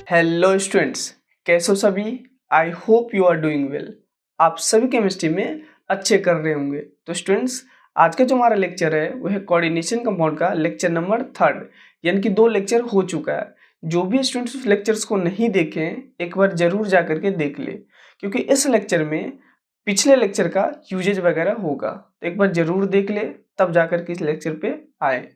Hello students, कैसे हो सभी। I hope you are doing well. आप सभी केमिस्ट्री में अच्छे कर रहे होंगे। तो स्टूडेंट्स, आज का जो हमारा लेक्चर है वो है कोऑर्डिनेशन कंपाउंड का लेक्चर नंबर 3, यानी कि 2 लेक्चर हो चुका है। जो भी स्टूडेंट्स उस लेक्चर्स को नहीं देखे एक बार जरूर जा करके देख ले, क्योंकि इस लेक्चर में पिछले लेक्चर का यूजेज वगैरह होगा। तो एक बार जरूर देख ले, तब जाकर के इस लेक्चर पे आए।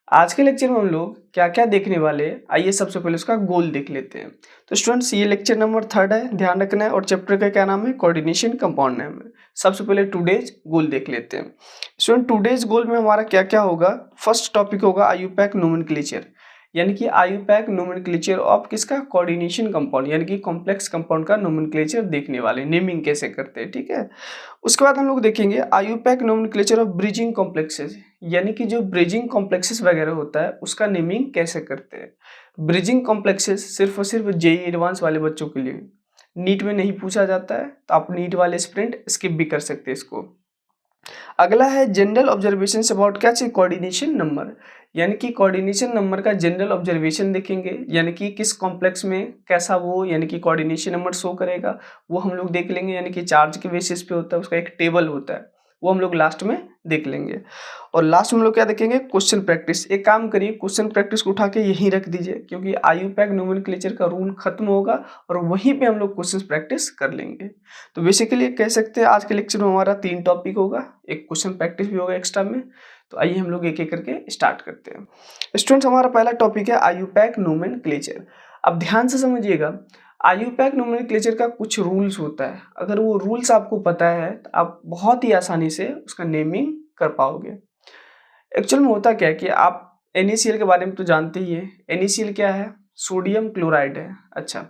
आज के लेक्चर में हम लोग क्या क्या देखने वाले हैं, आइए सबसे पहले उसका गोल देख लेते हैं। तो स्टूडेंट्स, ये लेक्चर नंबर 3 है, ध्यान रखना है। और चैप्टर का क्या नाम है? कोऑर्डिनेशन कंपाउंड नाम है। सबसे पहले टुडेज गोल देख लेते हैं। स्टूडेंट, टुडेज गोल में हमारा क्या क्या होगा? फर्स्ट टॉपिक होगा आईयूपैक नोमेनक्लेचर, यानी कि आईयूपैक नोमेनक्लेचर ऑफ किसका? कोऑर्डिनेशन कंपाउंड, यानी कि कॉम्प्लेक्स कंपाउंड का नोमेनक्लेचर देखने वाले, नेमिंग कैसे करते हैं, ठीक है। उसके बाद हम लोग देखेंगे IUPAC nomenclature of bridging complexes, यानी कि जो ब्रिजिंग कॉम्प्लेक्सेस वगैरह होता है उसका नेमिंग कैसे करते हैं। ब्रिजिंग कॉम्प्लेक्सेस सिर्फ और सिर्फ जेई एडवांस वाले बच्चों के लिए, नीट में नहीं पूछा जाता है, तो आप नीट वाले स्टूडेंट स्किप भी कर सकते हैं इसको। अगला है जनरल ऑब्जर्वेशन अबाउट क्या चाहिए? कोऑर्डिनेशन नंबर, यानी कि कोऑर्डिनेशन नंबर का जनरल ऑब्जर्वेशन देखेंगे, यानी कि किस कॉम्प्लेक्स में कैसा वो यानी कि कोऑर्डिनेशन नंबर शो करेगा वो हम लोग देख लेंगे। यानी कि चार्ज के बेसिस पे होता है, उसका एक टेबल होता है, वो हम लोग लास्ट में देख लेंगे। और लास्ट में हम लोग क्या देखेंगे? Question practice. एक काम करिए, क्वेश्चन प्रैक्टिस को उठा के यहीं रख दीजिए, क्योंकि आईयूपैक नोमेनक्लेचर का रूल खत्म होगा और वहीं पे हम लोग क्वेश्चन प्रैक्टिस कर लेंगे। तो बेसिकली कह सकते हैं आज के लेक्चर में हमारा 3 टॉपिक होगा, एक क्वेश्चन प्रैक्टिस भी होगा एक्स्ट्रा में। तो आइए हम लोग एक एक करके स्टार्ट करते हैं। स्टूडेंट्स, हमारा पहला टॉपिक है आईयूपैक नोमेनक्लेचर। अब ध्यान से समझिएगा, आईयूपैक नोमेनक्लेचर का कुछ रूल्स होता है। अगर वो रूल्स आपको पता है तो आप बहुत ही आसानी से उसका नेमिंग कर पाओगे। एक्चुअल में होता क्या है कि आप NaCl के बारे में तो जानते ही है। NaCl क्या है? सोडियम क्लोराइड है। अच्छा,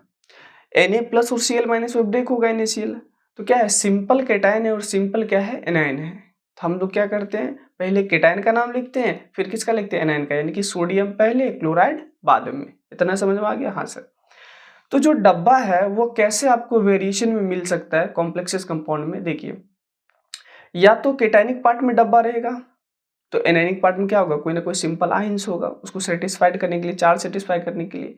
Na प्लस और Cl माइनस में ब्रेक होगा NaCl, तो क्या है? सिंपल केटायन है और सिंपल क्या है? एनायन है। तो हम लोग क्या करते हैं, पहले केटायन का नाम लिखते हैं, फिर किसका लिखते हैं? एनायन का, यानी कि सोडियम पहले क्लोराइड बाद में। इतना समझ में आ गया? हाँ सर। तो जो डब्बा है वो कैसे आपको वेरिएशन में मिल सकता है कॉम्प्लेक्सेस कंपाउंड में? देखिए, या तो केटायनिक पार्ट में डब्बा रहेगा, तो एनायनिक पार्ट में क्या होगा? कोई ना कोई सिंपल आयंस होगा, उसको सेटिस्फाइड करने के लिए, चार्ज सेटिस्फाई करने के लिए।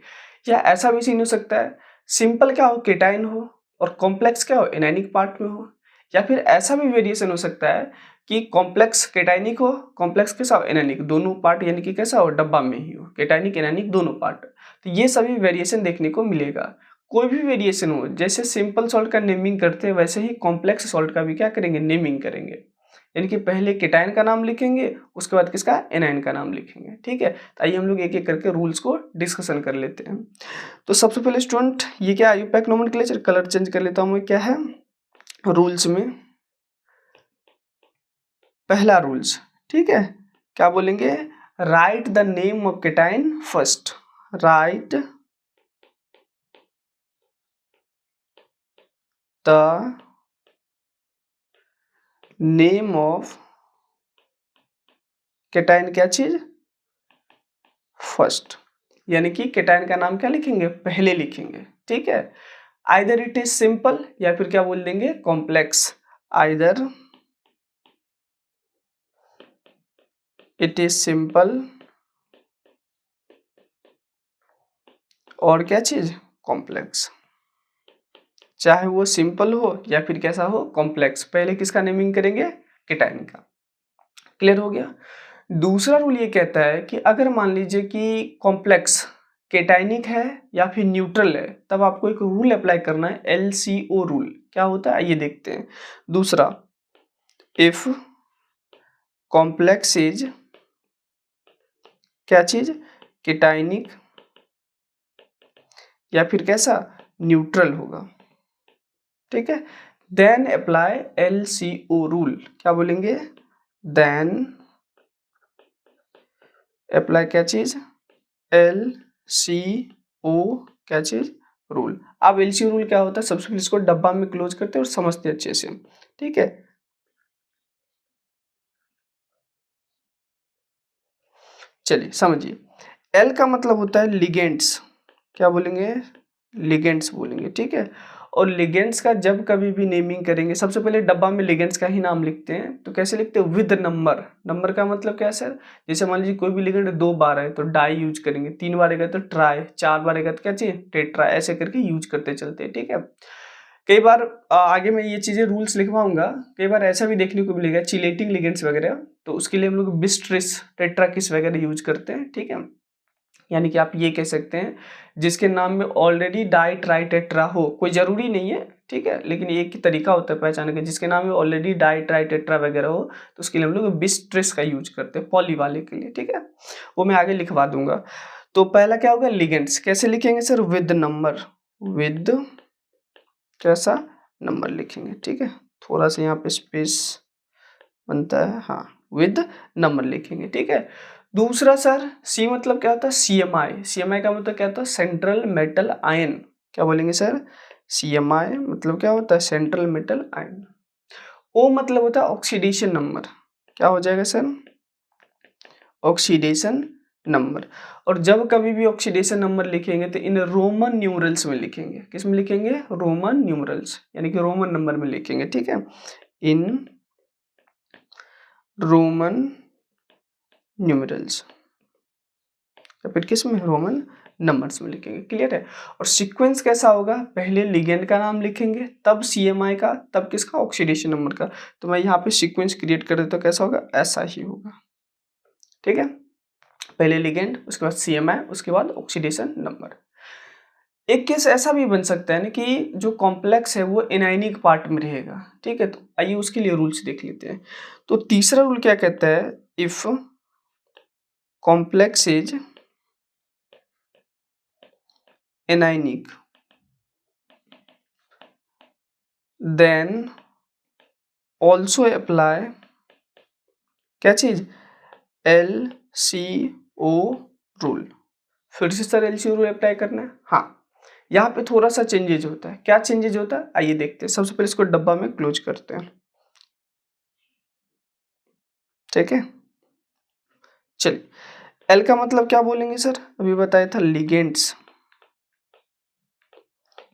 या ऐसा भी सीन हो सकता है, सिंपल क्या हो? केटायन हो और कॉम्प्लेक्स क्या हो? एनायनिक पार्ट में हो। या फिर ऐसा भी वेरिएशन हो सकता है कि कॉम्प्लेक्स केटायनिक हो, कॉम्प्लेक्स कैसा हो? एनायनिक, दोनों पार्ट यानी कि कैसा हो? डब्बा में ही हो, केटायनिक एनायनिक दोनों पार्ट। तो ये सभी वेरिएशन देखने को मिलेगा। कोई भी वेरिएशन हो, जैसे सिंपल सॉल्ट का नेमिंग करते हैं वैसे ही कॉम्प्लेक्स सॉल्ट का भी क्या करेंगे? नेमिंग करेंगे, यानी कि पहले केटायन का नाम लिखेंगे, उसके बाद किसका? एनायन का नाम लिखेंगे, ठीक है। तो आइए हम लोग एक एक करके रूल्स को डिस्कशन कर लेते हैं। तो सबसे पहले स्टूडेंट, ये क्या आईयूपैक नोमेनक्लेचर, कलर चेंज कर लेता हूं मैं, क्या है रूल्स में? पहला रूल्स, ठीक है, क्या बोलेंगे? Right the name of cation first. Right the name of cation, क्या चीज? फर्स्ट, यानी कि केटायन का नाम क्या लिखेंगे? पहले लिखेंगे, ठीक है। आइदर इट इज सिंपल या फिर क्या बोल देंगे? Complex. Either it is simple और क्या चीज? कॉम्प्लेक्स। चाहे वो सिंपल हो या फिर कैसा हो? कॉम्प्लेक्स। पहले किसका नेमिंग करेंगे? केटायन का। क्लियर हो गया। दूसरा रूल ये कहता है कि अगर मान लीजिए कि कॉम्प्लेक्स केटायनिक है या फिर न्यूट्रल है, तब आपको एक रूल अप्लाई करना है, LCO रूल। क्या होता है आइए देखते हैं। दूसरा, इफ कॉम्प्लेक्स इज क्या चीज? केटायनिक या फिर कैसा? न्यूट्रल होगा, ठीक है। Then apply LCO rule. क्या बोलेंगे? देन अप्लाई क्या चीज? LCO क्या चीज? रूल। अब LCO रूल क्या होता है? सबसे पहले इसको डब्बा में क्लोज करते हैं और समझते हैं अच्छे से, ठीक है। चलिए समझिए, L का मतलब होता है लिगेंड्स। क्या बोलेंगे? लिगेंड्स बोलेंगे, ठीक है। और लिगेंड्स का जब कभी भी नेमिंग करेंगे सबसे पहले डब्बा में लिगेंड्स का ही नाम लिखते हैं। तो कैसे लिखते हैं? With number. नंबर का मतलब क्या है सर? जैसे मान लीजिए कोई भी लिगेंड 2 बार है तो डाई यूज करेंगे, 3 बार है तो ट्राई, 4 बार है तो क्या चाहिए? टेट्रा, ऐसे करके यूज करते चलते हैं। ठीक है, कई बार आगे मैं ये चीजें रूल्स लिखवाऊंगा, कई बार ऐसा भी देखने को मिलेगा चिलेटिंग लिगेंड्स वगैरह, तो उसके लिए हम लोग बिस्ट्रिस, टेट्राकिस वगैरह यूज करते हैं। ठीक है, यानी कि आप ये कह सकते हैं जिसके नाम में ऑलरेडी डाई ट्राई टेट्रा हो, कोई जरूरी नहीं है, ठीक है, लेकिन एक ही तरीका होता है पहचानने का, जिसके नाम में ऑलरेडी डाई ट्राई टेट्रा वगैरह हो तो उसके लिए हम लोग बिस्ट्रिस का यूज करते हैं पॉली वाले के लिए। ठीक है, वो मैं आगे लिखवा दूंगा। तो पहला क्या होगा? लिगेंड्स। कैसे लिखेंगे सर? विद नंबर, विद कैसा नंबर लिखेंगे। ठीक है, थोड़ा सा यहाँ पे स्पेस बनता है, हाँ, विद नंबर लिखेंगे। ठीक है, दूसरा सर सी मतलब क्या होता है? CMI। CMI का मतलब क्या होता है? Central metal ion. क्या बोलेंगे सर? CMI मतलब क्या होता है? Central metal ion. O मतलब होता है ऑक्सीडेशन नंबर। क्या हो जाएगा सर? Oxidation number. और जब कभी भी ऑक्सीडेशन नंबर लिखेंगे तो इन रोमन न्यूमरल्स में लिखेंगे। किस में लिखेंगे? रोमन न्यूमरल्स, यानी कि रोमन नंबर में लिखेंगे। ठीक है, इन रोमन न्यूमरल्स, या फिर किस में? रोमन नंबर्स में लिखेंगे। क्लियर है? और सीक्वेंस कैसा होगा? पहले लिगेंड का नाम लिखेंगे, तब CMI का, तब किसका? ऑक्सीडेशन नंबर का। तो मैं यहाँ पे सीक्वेंस क्रिएट कर देता हूँ, कैसा होगा? ऐसा ही होगा। ठीक है, पहले लिगेंड, उसके बाद CMI, उसके बाद ऑक्सीडेशन नंबर। एक केस ऐसा भी बन सकता है ना कि जो कॉम्प्लेक्स है वो एनायनिक पार्ट में रहेगा। ठीक है, तो आइए उसके लिए रूल्स देख लेते हैं। तो तीसरा रूल क्या कहता है? If complex is anionic then also apply क्या चीज? LCO rule. फिर से सर LCO रूल अप्लाई करना है? हाँ, यहाँ पे थोड़ा सा चेंजेज होता है। क्या चेंजेज होता है? आइए देखते हैं। सबसे पहले इसको डब्बा में क्लोज करते हैं। ठीक है, चलिए, L का मतलब क्या बोलेंगे सर? अभी बताया था, लिगेंड्स।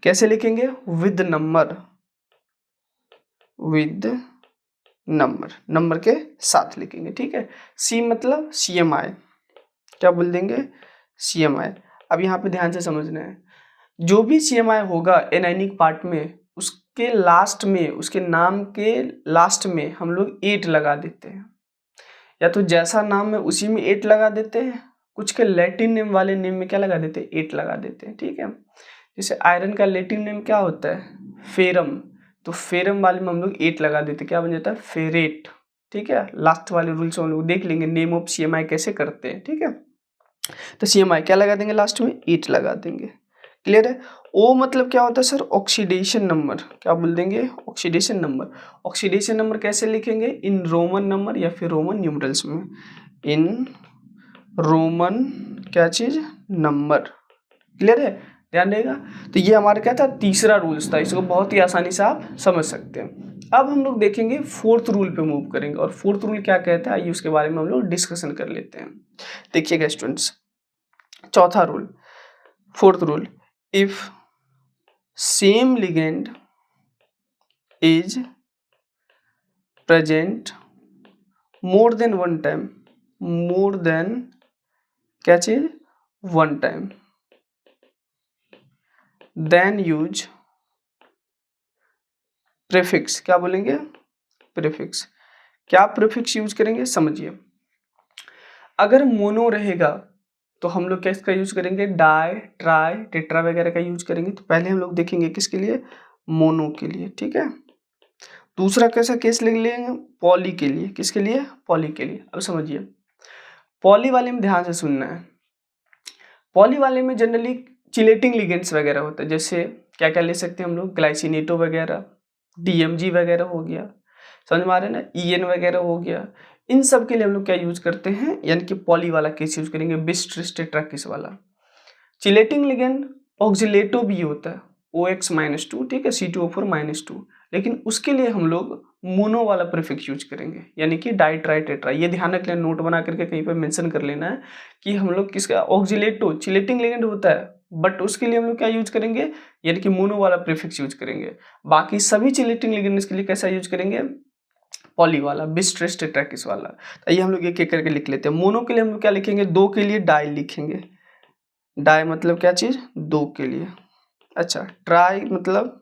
कैसे लिखेंगे? With number, with number, number के साथ लिखेंगे। ठीक है, C मतलब CMI। क्या बोल देंगे? CMI। अब यहाँ पे ध्यान से समझना है, जो भी CMI होगा एनायनिक पार्ट में, उसके लास्ट में, उसके नाम के लास्ट में हम लोग 8 लगा देते हैं, या तो जैसा नाम है उसी में 8 लगा देते हैं, कुछ के लैटिन नेम वाले नेम में क्या लगा देते हैं? 8 लगा देते हैं। ठीक है, जैसे आयरन का लैटिन नेम क्या होता है? फेरम, तो फेरम वाले में हम लोग 8 लगा देते, क्या बन जाता है? फेरेट। ठीक है, लास्ट वाले रूल्स हम लोग देख लेंगे, नेम ऑफ CMI कैसे करते हैं। ठीक है, तो CMI क्या लगा देंगे? लास्ट में 8 लगा देंगे। क्लियर है? O मतलब क्या होता है सर? Oxidation number. क्या बोल देंगे? Oxidation number. ऑक्सीडेशन नंबर कैसे लिखेंगे? इन रोमन नंबर या फिर रोमन न्यूमरल्स में, इन रोमन क्या चीज? नंबर। क्लियर है? ध्यान देगा। तो ये हमारा क्या था? तीसरा रूल्स था, इसको बहुत ही आसानी से आप समझ सकते हैं। अब हम लोग देखेंगे फोर्थ रूल पे मूव करेंगे, और फोर्थ रूल क्या कहता है आइए उसके बारे में हम लोग डिस्कशन कर लेते हैं। देखिएगा स्टूडेंट्स, चौथा rule, fourth rule, if same ligand is present more than one time, more than क्या चीज? One time, then use prefix. क्या बोलेंगे? प्रीफिक्स। क्या प्रीफिक्स यूज करेंगे? समझिए, अगर मोनो रहेगा तो हम लोग किसका यूज करेंगे? डाई, ट्राई, टेट्रा वगैरह का यूज करेंगे। तो पहले हम लोग देखेंगे किसके लिए? मोनो के लिए। ठीक है, दूसरा कैसा केस ले लेंगे? पॉली के लिए। किसके लिए? पॉली के लिए। अब समझिए, पॉली वाले में ध्यान से सुनना है। पॉली वाले में जनरली चिलेटिंग लिगेंड्स वगैरह होता है, जैसे क्या क्या ले सकते हैं हम लोग? ग्लाइसिनेटो वगैरह, DMG वगैरह हो गया, समझ में आ रहे हैं ना, EN वगैरह हो गया। इन सब के लिए हम लोग क्या यूज करते हैं? यानी कि पॉली वाला केस यूज करेंगे, बिस्ट्रिस टेट्राकिस वाला। चिलेटिंग लिगेंड ऑक्सिलेटो भी होता है, OX-2, ठीक है, C2O4-2, लेकिन उसके लिए हम लोग मोनो वाला प्रीफिक्स यूज करेंगे, यानी कि डाई ट्राई टेट्रा। ये ध्यान रख लेना, नोट बना करके कहीं पर मेंशन कर लेना है कि हम लोग किसका? ऑक्सिलेटो चिलेटिंग लिगेंड होता है, बट उसके लिए हम लोग क्या यूज करेंगे, यानी कि मोनो वाला प्रीफिक्स यूज करेंगे। बाकी सभी चेलेटिंग लिगेंड्स के लिए कैसा यूज करेंगे, पॉली वाला, बिस ट्रिस टेट्राकिस वाला। तो ये हम लोग एक एक करके लिख लेते हैं। मोनो के लिए हम लोग क्या लिखेंगे, 2 के लिए डाई लिखेंगे। डाई मतलब क्या चीज, 2 के लिए। अच्छा, ट्राई मतलब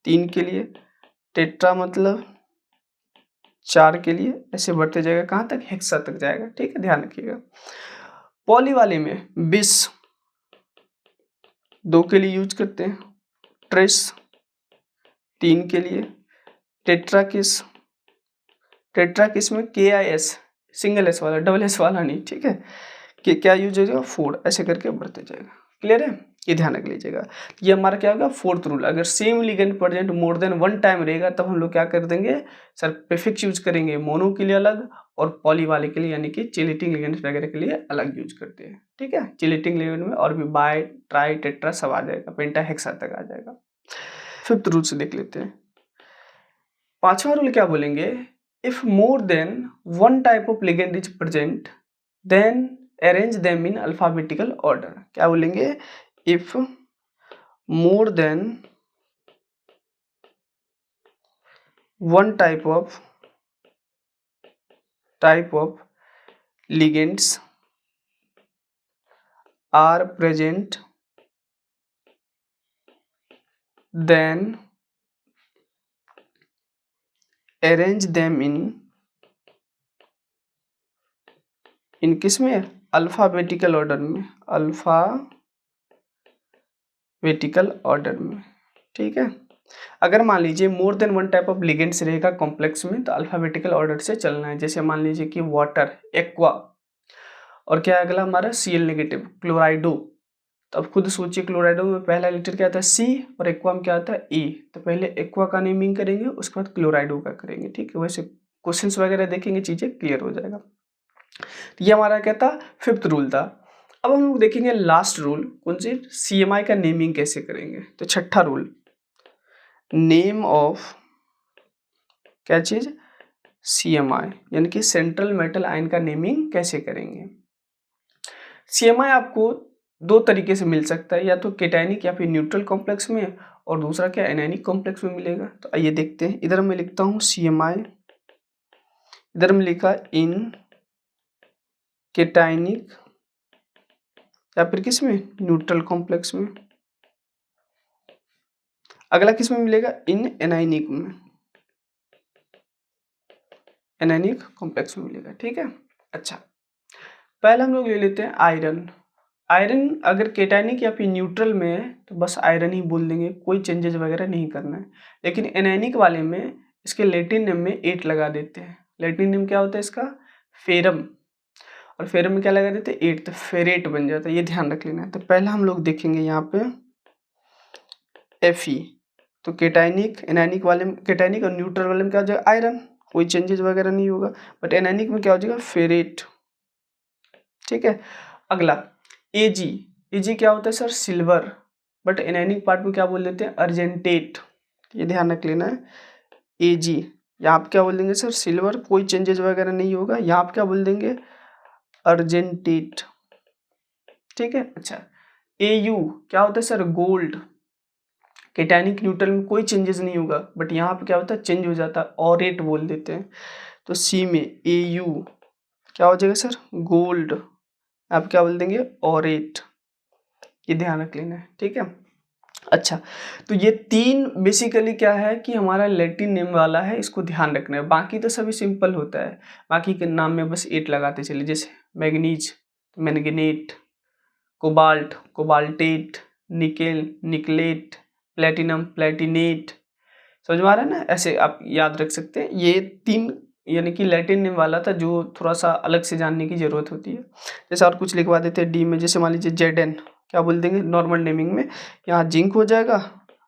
3 के लिए, टेट्रा मतलब 4 के लिए, ऐसे बढ़ते जाएगा कहाँ तक, हेक्सा तक जाएगा। ठीक है, ध्यान रखिएगा। पॉली वाले में बिस 2 के लिए यूज करते हैं, ट्रेस 3 के लिए, टेट्राकिस, टेट्राकिस में KIS सिंगल एस वाला, डबल एस वाला नहीं। ठीक है, कि क्या यूज हो जाएगा, 4, ऐसे करके बढ़ते जाएगा। क्लियर है, ये ध्यान रख लीजिएगा। ये हमारा क्या होगा, फोर्थ रूल। अगर same ligand present more than 1 time रहेगा तब हम लोग क्या कर देंगे सर, प्रीफिक्स यूज करेंगे। मोनो के लिए अलग और पॉली वाले के लिए यानी कि चेलेटिंग लिगेंड वगैरह के लिए अलग यूज करते हैं। ठीक है, चेलेटिंग लिगेंड में और भी बाय, ट्राई, टेट्रा सब आ जाएगा, पेंटा, हेक्सा तक आ जाएगा। फिफ्थ रूल से देख लेते हैं। 5वां रूल क्या बोलेंगे, if more than 1 type of ligand is present then arrange them in alphabetical order. क्या बोलेंगे, if more than 1 type of ligands are present then arrange them in किस में, अल्फाबेटिकल ऑर्डर में, अल्फाबेटिकल ऑर्डर में। ठीक है, अगर मान लीजिए more than 1 type of ligands रहेगा कॉम्प्लेक्स में तो अल्फाबेटिकल ऑर्डर से चलना है। जैसे मान लीजिए कि वाटर, एक्वा, और क्या है अगला हमारा Cl नेगेटिव, क्लोराइडो। तो अब खुद सोचिए, क्लोराइडो में पहला लेटर क्या आता है C और एक्वा में क्या आता है E। तो पहले एक्वा का नेमिंग करेंगे, उसके बाद क्लोराइडो का करेंगे। ठीक है, वैसे क्वेश्चंस वगैरह देखेंगे, चीजें क्लियर हो जाएगा। तो ये हमारा क्या था, फिफ्थ रूल था। अब हम लोग देखेंगे लास्ट रूल, कौन सी, CMI का नेमिंग कैसे करेंगे। तो छठा रूल, नेम ऑफ क्या चीज, CMI यानी कि सेंट्रल मेटल आयन का नेमिंग कैसे करेंगे। CMI आपको 2 तरीके से मिल सकता है, या तो केटायनिक या फिर न्यूट्रल कॉम्प्लेक्स में, और दूसरा क्या एनायनिक कॉम्प्लेक्स में मिलेगा। तो आइए देखते हैं। इधर मैं लिखता हूँ CMI, इधर में लिखा इन केटायनिक या फिर किस में, न्यूट्रल कॉम्प्लेक्स में। अगला किस में मिलेगा, इन एनायनिक में, एनायनिक कॉम्प्लेक्स में मिलेगा। ठीक है, अच्छा पहले हम लोग ले लेते हैं आयरन। आयरन अगर केटायनिक या फिर न्यूट्रल में है तो बस आयरन ही बोल देंगे, कोई चेंजेस वगैरह नहीं करना है। लेकिन एनायनिक वाले में इसके लैटिन नेम में 8 लगा देते हैं। लैटिन नेम क्या होता है इसका, फेरम, और फेरम में क्या लगा देते हैं 8, तो फेरेट बन जाता है। ये ध्यान रख लेना है। तो पहला हम लोग देखेंगे यहाँ पे Fe। तो केटायनिक, एनायनिक वाले में, केटायनिक और न्यूट्रल वाले में क्या हो जाएगा, आयरन, कोई चेंजेस वगैरह नहीं होगा। बट एनायनिक में क्या हो जाएगा, फेरेट। ठीक है, अगला Ag, Ag क्या होता है sir, silver, but anionic part में क्या बोल देते हैं, अर्जेंटेट। ये ध्यान रख लेना है। Ag यहाँ आप क्या बोल देंगे सर, सिल्वर, कोई चेंजेस वगैरह नहीं होगा। यहाँ आप क्या बोल देंगे, अर्जेंटेट। ठीक है, अच्छा Au क्या होता है सर, गोल्ड। केटायनिक न्यूट्रल में कोई चेंजेस नहीं होगा, बट यहाँ पे क्या होता है, चेंज हो जाता है, ऑरेट बोल देते हैं। तो C में Au क्या हो जाएगा सर, गोल्ड, आप क्या बोल देंगे, ऑरेट। ये ध्यान रख लेना है। ठीक है, अच्छा तो ये 3 बेसिकली क्या है कि हमारा लैटिन नेम वाला है, इसको ध्यान रखना है। बाकी तो सभी सिंपल होता है, बाकी के नाम में बस 8 लगाते चलिए। जैसे manganese, manganate, cobalt, cobaltate, nickel, निकलेट, platinum, Palatinate. समझ में आ रहा है ना, ऐसे आप याद रख सकते हैं। ये 3 यानी कि लैटिन नेम वाला था, जो थोड़ा सा अलग से जानने की जरूरत होती है। जैसे और कुछ लिखवा देते हैं डी में, जैसे मान लीजिए Zn, क्या बोल देंगे नॉर्मल नेमिंग में, यहाँ जिंक हो जाएगा,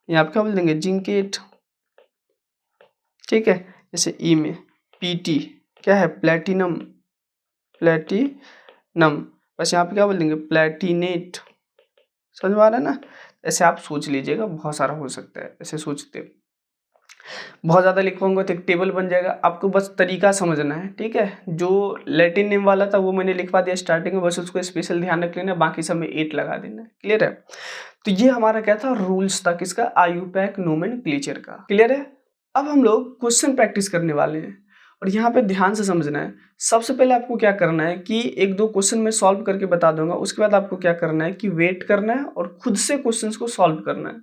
यहाँ आप क्या बोल देंगे, जिंकेट। ठीक है, जैसे ई में Pt क्या है, प्लेटिनम, प्लेटिनम, बस यहाँ पे क्या बोल देंगे, प्लेटिनेट। समझ में आ रहा है ना, ऐसे आप सोच लीजिएगा, बहुत सारा हो सकता है ऐसे सोचते। बहुत ज़्यादा लिखवाऊंगा तो एक टेबल बन जाएगा, आपको बस तरीका समझना है, ठीक है। जो लैटिन नेम वाला था वो मैंने लिखवा दिया स्टार्टिंग में, बस उसको स्पेशल ध्यान रख लेना, बाकी सब में 8 लगा देना, क्लियर है। तो ये हमारा क्या था, रूल्स था किसका, IUPAC नोमेनक्लेचर का, क्लियर है। अब हम लोग क्वेश्चन प्रैक्टिस करने वाले हैं और यहाँ पे ध्यान से समझना है। सबसे पहले आपको क्या करना है कि एक दो क्वेश्चन मैं सॉल्व करके बता दूंगा, उसके बाद आपको क्या करना है कि वेट करना है और खुद से क्वेश्चंस को सॉल्व करना है।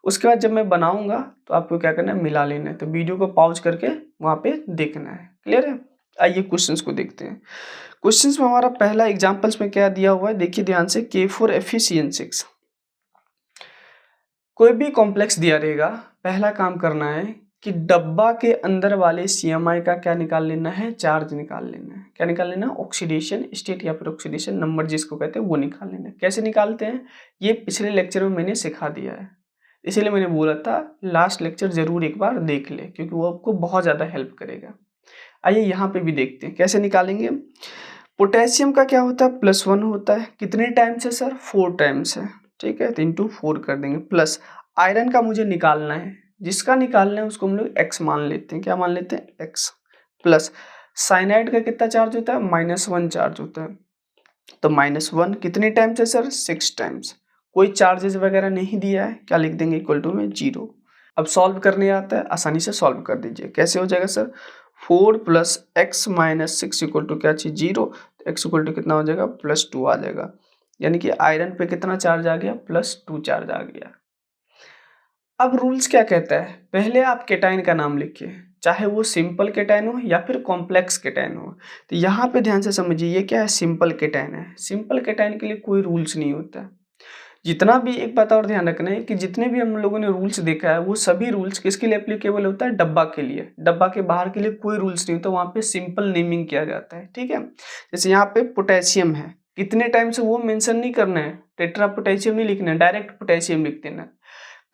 उसके बाद जब मैं बनाऊंगा तो आपको क्या करना है, मिला लेना है, तो वीडियो को पॉज करके वहाँ पे देखना है, क्लियर है। आइए क्वेश्चंस को देखते हैं। क्वेश्चंस में हमारा पहला एग्जाम्पल्स में क्या दिया हुआ है, देखिए ध्यान से, K4FeCN6। कोई भी कॉम्प्लेक्स दिया रहेगा, पहला काम करना है कि डब्बा के अंदर वाले CMI का क्या निकाल लेना है, चार्ज निकाल लेना है। क्या निकाल लेना, ऑक्सीडेशन स्टेट या फिर ऑक्सीडेशन नंबर जिसको कहते हैं वो निकाल लेना है। कैसे निकालते हैं ये पिछले लेक्चर में मैंने सिखा दिया है, इसीलिए मैंने बोला था लास्ट लेक्चर जरूर एक बार देख ले, क्योंकि वो आपको बहुत ज़्यादा हेल्प करेगा। आइए यहाँ पे भी देखते हैं कैसे निकालेंगे। पोटेशियम का क्या होता है, +1 होता है, कितने टाइम्स है सर, 4 टाइम्स है, ठीक है, तो इंटू 4 कर देंगे। प्लस आयरन का मुझे निकालना है, जिसका निकालना है उसको हम लोग x मान लेते हैं, क्या मान लेते हैं, x। प्लस साइनाइड का कितना चार्ज होता है, -1 चार्ज होता है, तो -1 कितने टाइम्स है सर, 6 टाइम्स। कोई चार्जेस वगैरह नहीं दिया है, क्या लिख देंगे, इक्वल टू में 0। अब सॉल्व करने आता है, आसानी से सॉल्व कर दीजिए। कैसे हो जाएगा सर, 4 + x - 6 इक्वल टू क्या चाहिए, 0। x इक्वल टू कितना हो जाएगा, +2 आ जाएगा, यानी कि आयरन पे कितना चार्ज आ गया, +2 चार्ज आ गया। अब रूल्स क्या कहता है, पहले आप केटाइन का नाम लिखिए, चाहे वो सिंपल केटाइन हो या फिर कॉम्प्लेक्स केटाइन हो। तो यहाँ पे ध्यान से समझिए, ये क्या है, सिंपल केटाइन है। सिंपल केटाइन के लिए कोई रूल्स नहीं होता है। जितना भी, एक बात और ध्यान रखना है कि जितने भी हम लोगों ने रूल्स देखा है वो सभी रूल्स किसके लिए एप्लीकेबल होता है, डब्बा के लिए। डब्बा के बाहर के लिए कोई रूल्स नहीं होता, वहाँ पे सिंपल नेमिंग किया जाता है, ठीक है। जैसे यहाँ पे पोटेशियम है, कितने टाइम से वो मेंशन नहीं करना है, टेट्रा पोटेशियम नहीं लिखना है, डायरेक्ट पोटेशियम लिख देना है।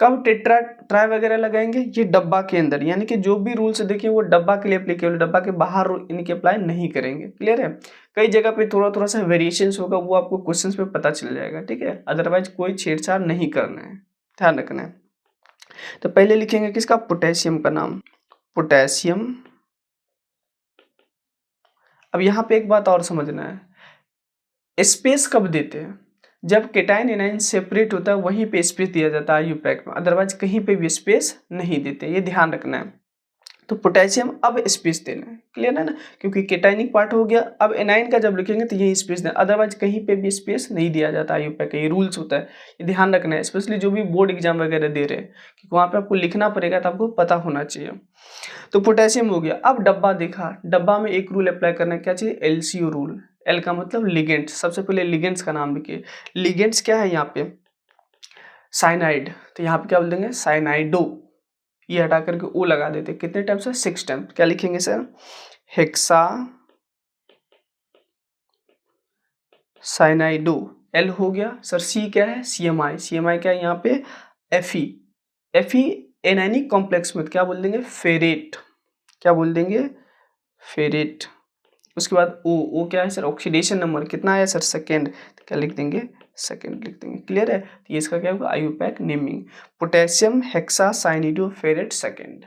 कब टेट्रा ट्राई वगैरह लगाएंगे, ये डब्बा के अंदर, यानी कि जो भी रूल्स देखिए वो डब्बा के लिए एप्लीकेबल, डब्बा के बाहर इनके अप्लाई नहीं करेंगे, क्लियर है। कई जगह पे थोड़ा थोड़ा सा वेरिएशंस होगा, वो आपको क्वेश्चंस पे पता चल जाएगा, ठीक है। अदरवाइज कोई छेड़छाड़ नहीं करना है, ध्यान रखना है। तो पहले लिखेंगे किसका, पोटेशियम का नाम, पोटेशियम। अब यहाँ पे एक बात और समझना है, स्पेस कब देते हैं, जब केटाइन एनाइन सेपरेट होता है वहीं पे स्पेस दिया जाता है IUPAC में, अदरवाइज कहीं पे भी स्पेस नहीं देते, ये ध्यान रखना है। तो पोटेशियम अब स्पेस देना है, क्लियर है ना, क्योंकि केटाइनिक पार्ट हो गया। अब एनाइन का जब लिखेंगे तो यही स्पेस देना, अदरवाइज कहीं पे भी स्पेस नहीं दिया जाता IUPAC का, ये रूल्स होता है, ये ध्यान रखना है। स्पेशली जो भी बोर्ड एग्जाम वगैरह दे रहे हैं, क्योंकि वहाँ पे आपको लिखना पड़ेगा, तो आपको पता होना चाहिए। तो पोटेशियम हो गया। अब डब्बा देखा, डब्बा में एक रूल अप्लाई करना है, क्या चाहिए, LCO रूल। एल का मतलब लिगेंड्स, सबसे पहले लिगेंड्स का नाम लिखिए। लिगेंड्स क्या है यहाँ पे, साइनाइड, तो यहाँ पे क्या बोल देंगे, साइनाइडो, ये हटा करके ओ लगा देते। कितने टाइम्स है, 6 टाइम्स। क्या लिखेंगे सर, हेक्सा साइनाइडो, एल हो गया सर। सी क्या है, CMI, CMI क्या है यहाँ पे, Fe एनायनिक कॉम्प्लेक्स में क्या बोल देंगे, फेरेट, क्या बोल देंगे, फेरेट। उसके बाद ओ क्या है सर, ऑक्सीडेशन नंबर कितना है सर, सेकेंड, तो क्या लिख देंगे, सेकेंड लिख देंगे, क्लियर है। तो ये इसका क्या होगा, IUPAC naming, potassium hexa cyanido ferrate second.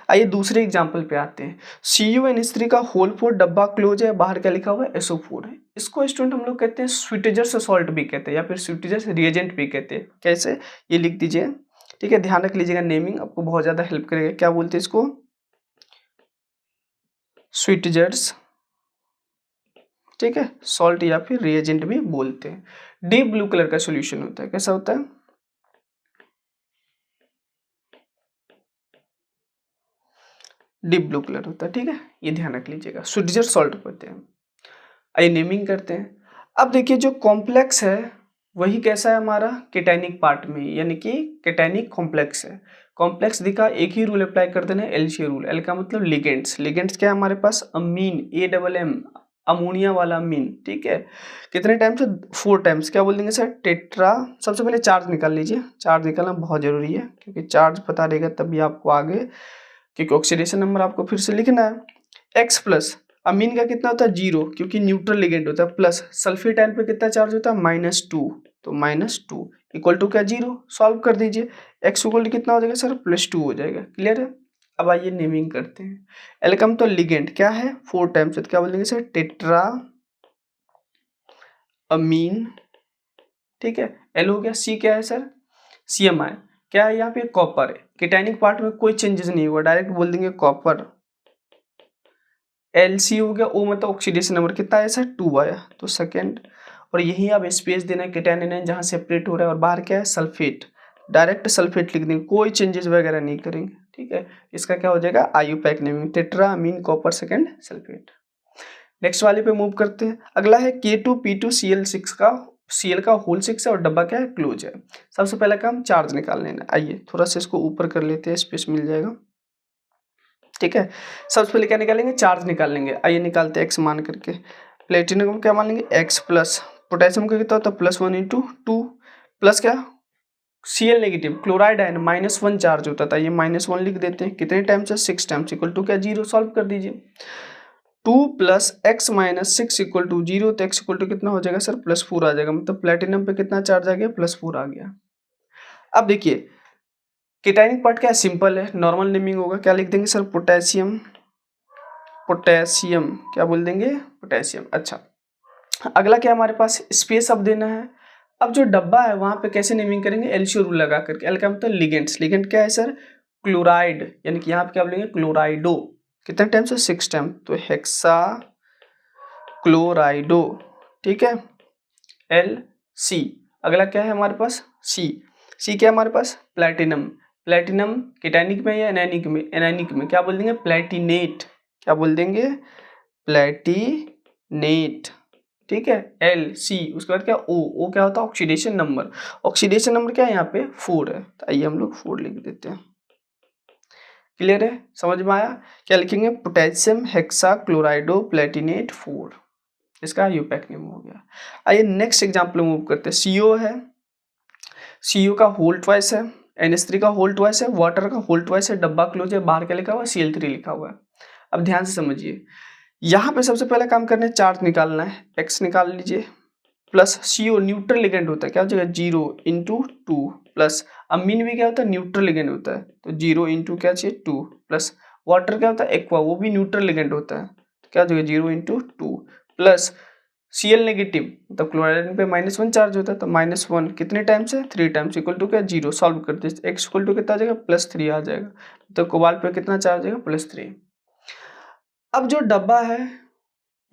आइए दूसरे एग्जाम्पल पे आते हैं। CuNH3 का होल 4 डब्बा क्लोज है, बाहर क्या लिखा हुआ है, SO4 है। इसको स्टूडेंट हम लोग कहते हैं स्वीटेजर्स सॉल्ट भी कहते हैं, या फिर स्वीटेजर्स रिएजेंट भी कहते हैं। कैसे, ये लिख दीजिए, ठीक है, ध्यान रख लीजिएगा, नेमिंग आपको बहुत ज्यादा हेल्प करेगा। क्या बोलते हैं इसको, स्वीटेजर्स, ठीक है, सॉल्ट या फिर रिएजेंट भी बोलते हैं। डीप ब्लू कलर का सॉल्यूशन होता है, कैसा होता है, डीप ब्लू कलर होता है, ठीक है, ये ध्यान रख लीजिएगा, स्वीटेजर सॉल्ट कहते हैं। आइए नेमिंग करते हैं। अब देखिए जो कॉम्प्लेक्स है वही कैसा है हमारा, केटाइनिक पार्ट में, यानी कि केटाइनिक कॉम्प्लेक्स है। कॉम्प्लेक्स दिखा, एक ही रूल अप्लाई कर देना, LCO रूल। एल का मतलब लिगेंड्स, लिगेंड्स क्या है हमारे पास, अमीन, AMM, अमोनिया वाला अमीन, ठीक है। कितने टाइम्स से, 4 टाइम्स। क्या बोल देंगे सर, टेट्रा। सबसे पहले चार्ज निकाल लीजिए, चार्ज निकालना बहुत जरूरी है, क्योंकि चार्ज पता रहेगा तभी आपको आगे, क्योंकि ऑक्सीडेशन नंबर आपको फिर से लिखना है। X प्लस, अमीन का कितना होता है, 0, क्योंकि न्यूट्रल लिगेंड होता है। प्लस सल्फेटाइल पे कितना चार्ज होता है, -2, तो -2 इक्वल टू क्या, 0। सॉल्व कर दीजिए, x इक्वल टू कितना हो जाएगा सर, +2 हो जाएगा, क्लियर है। अब आइए नेमिंग करते हैं। एल्कम तो लिगेंड क्या है 4 टाइम्स, तो क्या बोलेंगे सर टेट्रा अमीन, ठीक है। एल हो गया, सी क्या है सर CMI, क्या है यहाँ पे कॉपर है, केटाइनिक पार्ट में कोई चेंजेस नहीं हुआ, डायरेक्ट बोल देंगे कॉपर। LC हो गया, ओ मतलब ऑक्सीडेशन नंबर कितना आया सर 2 आया, तो सेकेंड। और यही आप स्पेस देना है केटाइनिन जहाँ सेपरेट हो रहा है, और बाहर क्या है सल्फेट, डायरेक्ट सल्फेट लिख देंगे, कोई चेंजेस वगैरह नहीं करेंगे, ठीक है। इसका क्या हो जाएगा IUPAC naming, tetra amine copper second sulphate. Next वाले पे मूव करते हैं। अगला है K2P2Cl6 का, Cl का होल 6 है और डब्बा क्या है क्लोज है। सबसे पहला काम चार्ज निकाल लेना, आइए थोड़ा सा इसको ऊपर कर लेते हैं, स्पेस मिल जाएगा, ठीक है। सबसे पहले क्या निकालेंगे चार्ज निकाल लेंगे, आइए निकालते हैं x मान करके। प्लेटिनम को क्या मान लेंगे x प्लस, पोटेशियम का कितना होता है +1 × 2 प्लस क्या Cl negative, chloride ion -1 charge होता था, ये -1 लिख देते हैं, कितने टाइम्स है 6 टाइम्स, इक्वल टू क्या 0, सॉल्व कर दीजिए। 2 + x - 6 = 0, तो x इक्वल टू कितना हो जाएगा सर +4 आ जाएगा, मतलब प्लेटिनम पे कितना चार्ज आ गया +4 आ गया। अब देखिए केटाइनिक पार्ट क्या है सिंपल है, नॉर्मल नेमिंग होगा, क्या लिख देंगे सर पोटेशियम, पोटेशियम क्या बोल देंगे पोटेशियम। अच्छा अगला क्या हमारे पास स्पेस अब देना है। अब जो डब्बा है वहां पे कैसे नेमिंग करेंगे एलसीओ रूल लगा करके। एल का मतलब लिगेंड्स, लिगेंड क्या है सर क्लोराइड, यानी कि यहाँ पे क्या बोलेंगे क्लोराइडो, कितने टाइम से 6 टाइम, तो हेक्सा क्लोराइडो, ठीक है LC। अगला क्या है हमारे पास सी क्या है हमारे पास प्लैटिनम, प्लैटिनम केटाइनिक में या एनायनिक में, एनायनिक में क्या बोल देंगे प्लैटिनेट, क्या बोल देंगे प्लैटिनेट, ठीक है LC। उसके बाद क्या ओ क्या होता है ऑक्सीडेशन नंबर, ऑक्सीडेशन नंबर क्या है यहाँ पे 4 है, तो आइए हम लोग 4 लिख देते हैं। क्लियर है, समझ में आया, क्या लिखेंगे पोटेशियम हेक्सा क्लोराइडो प्लैटिनेट 4, इसका यूपैक नेम हो गया। आइए नेक्स्ट एग्जांपल मूव करते हैं। CO है, CO का होल ट्वाइस है, NH3 का होल ट्वाइस है, वाटर का होल ट्वाइस है, डब्बा क्लोज है, बाहर क्या लिखा हुआ है Cl3 लिखा हुआ है। अब ध्यान से समझिए, यहाँ पे सबसे पहला काम करना है चार्ज निकालना है, x निकाल लीजिए, प्लस CO न्यूट्रल लिगेंड होता है, क्या हो जाएगा 0 × 2 प्लस अमीन भी क्या होता है न्यूट्रल लिगेंड होता है, तो 0 × क्या चाहिए 2 प्लस वाटर क्या होता है एक्वा, वो भी न्यूट्रल लिगेंड होता है, तो क्या हो जाएगा 0 × 2 प्लस Cl नेगेटिव, मतलब क्लोराइड पे -1 चार्ज होता है, तो -1 कितने टाइम्स है 3 टाइम्स, इक्वल टू क्या 0, सॉल्व कर दीजिए, x इक्वल टू कितना आ जाएगा +3 आ जाएगा, तो कोबाल्ट पे कितना चार्ज आएगा +3। अब जो डब्बा है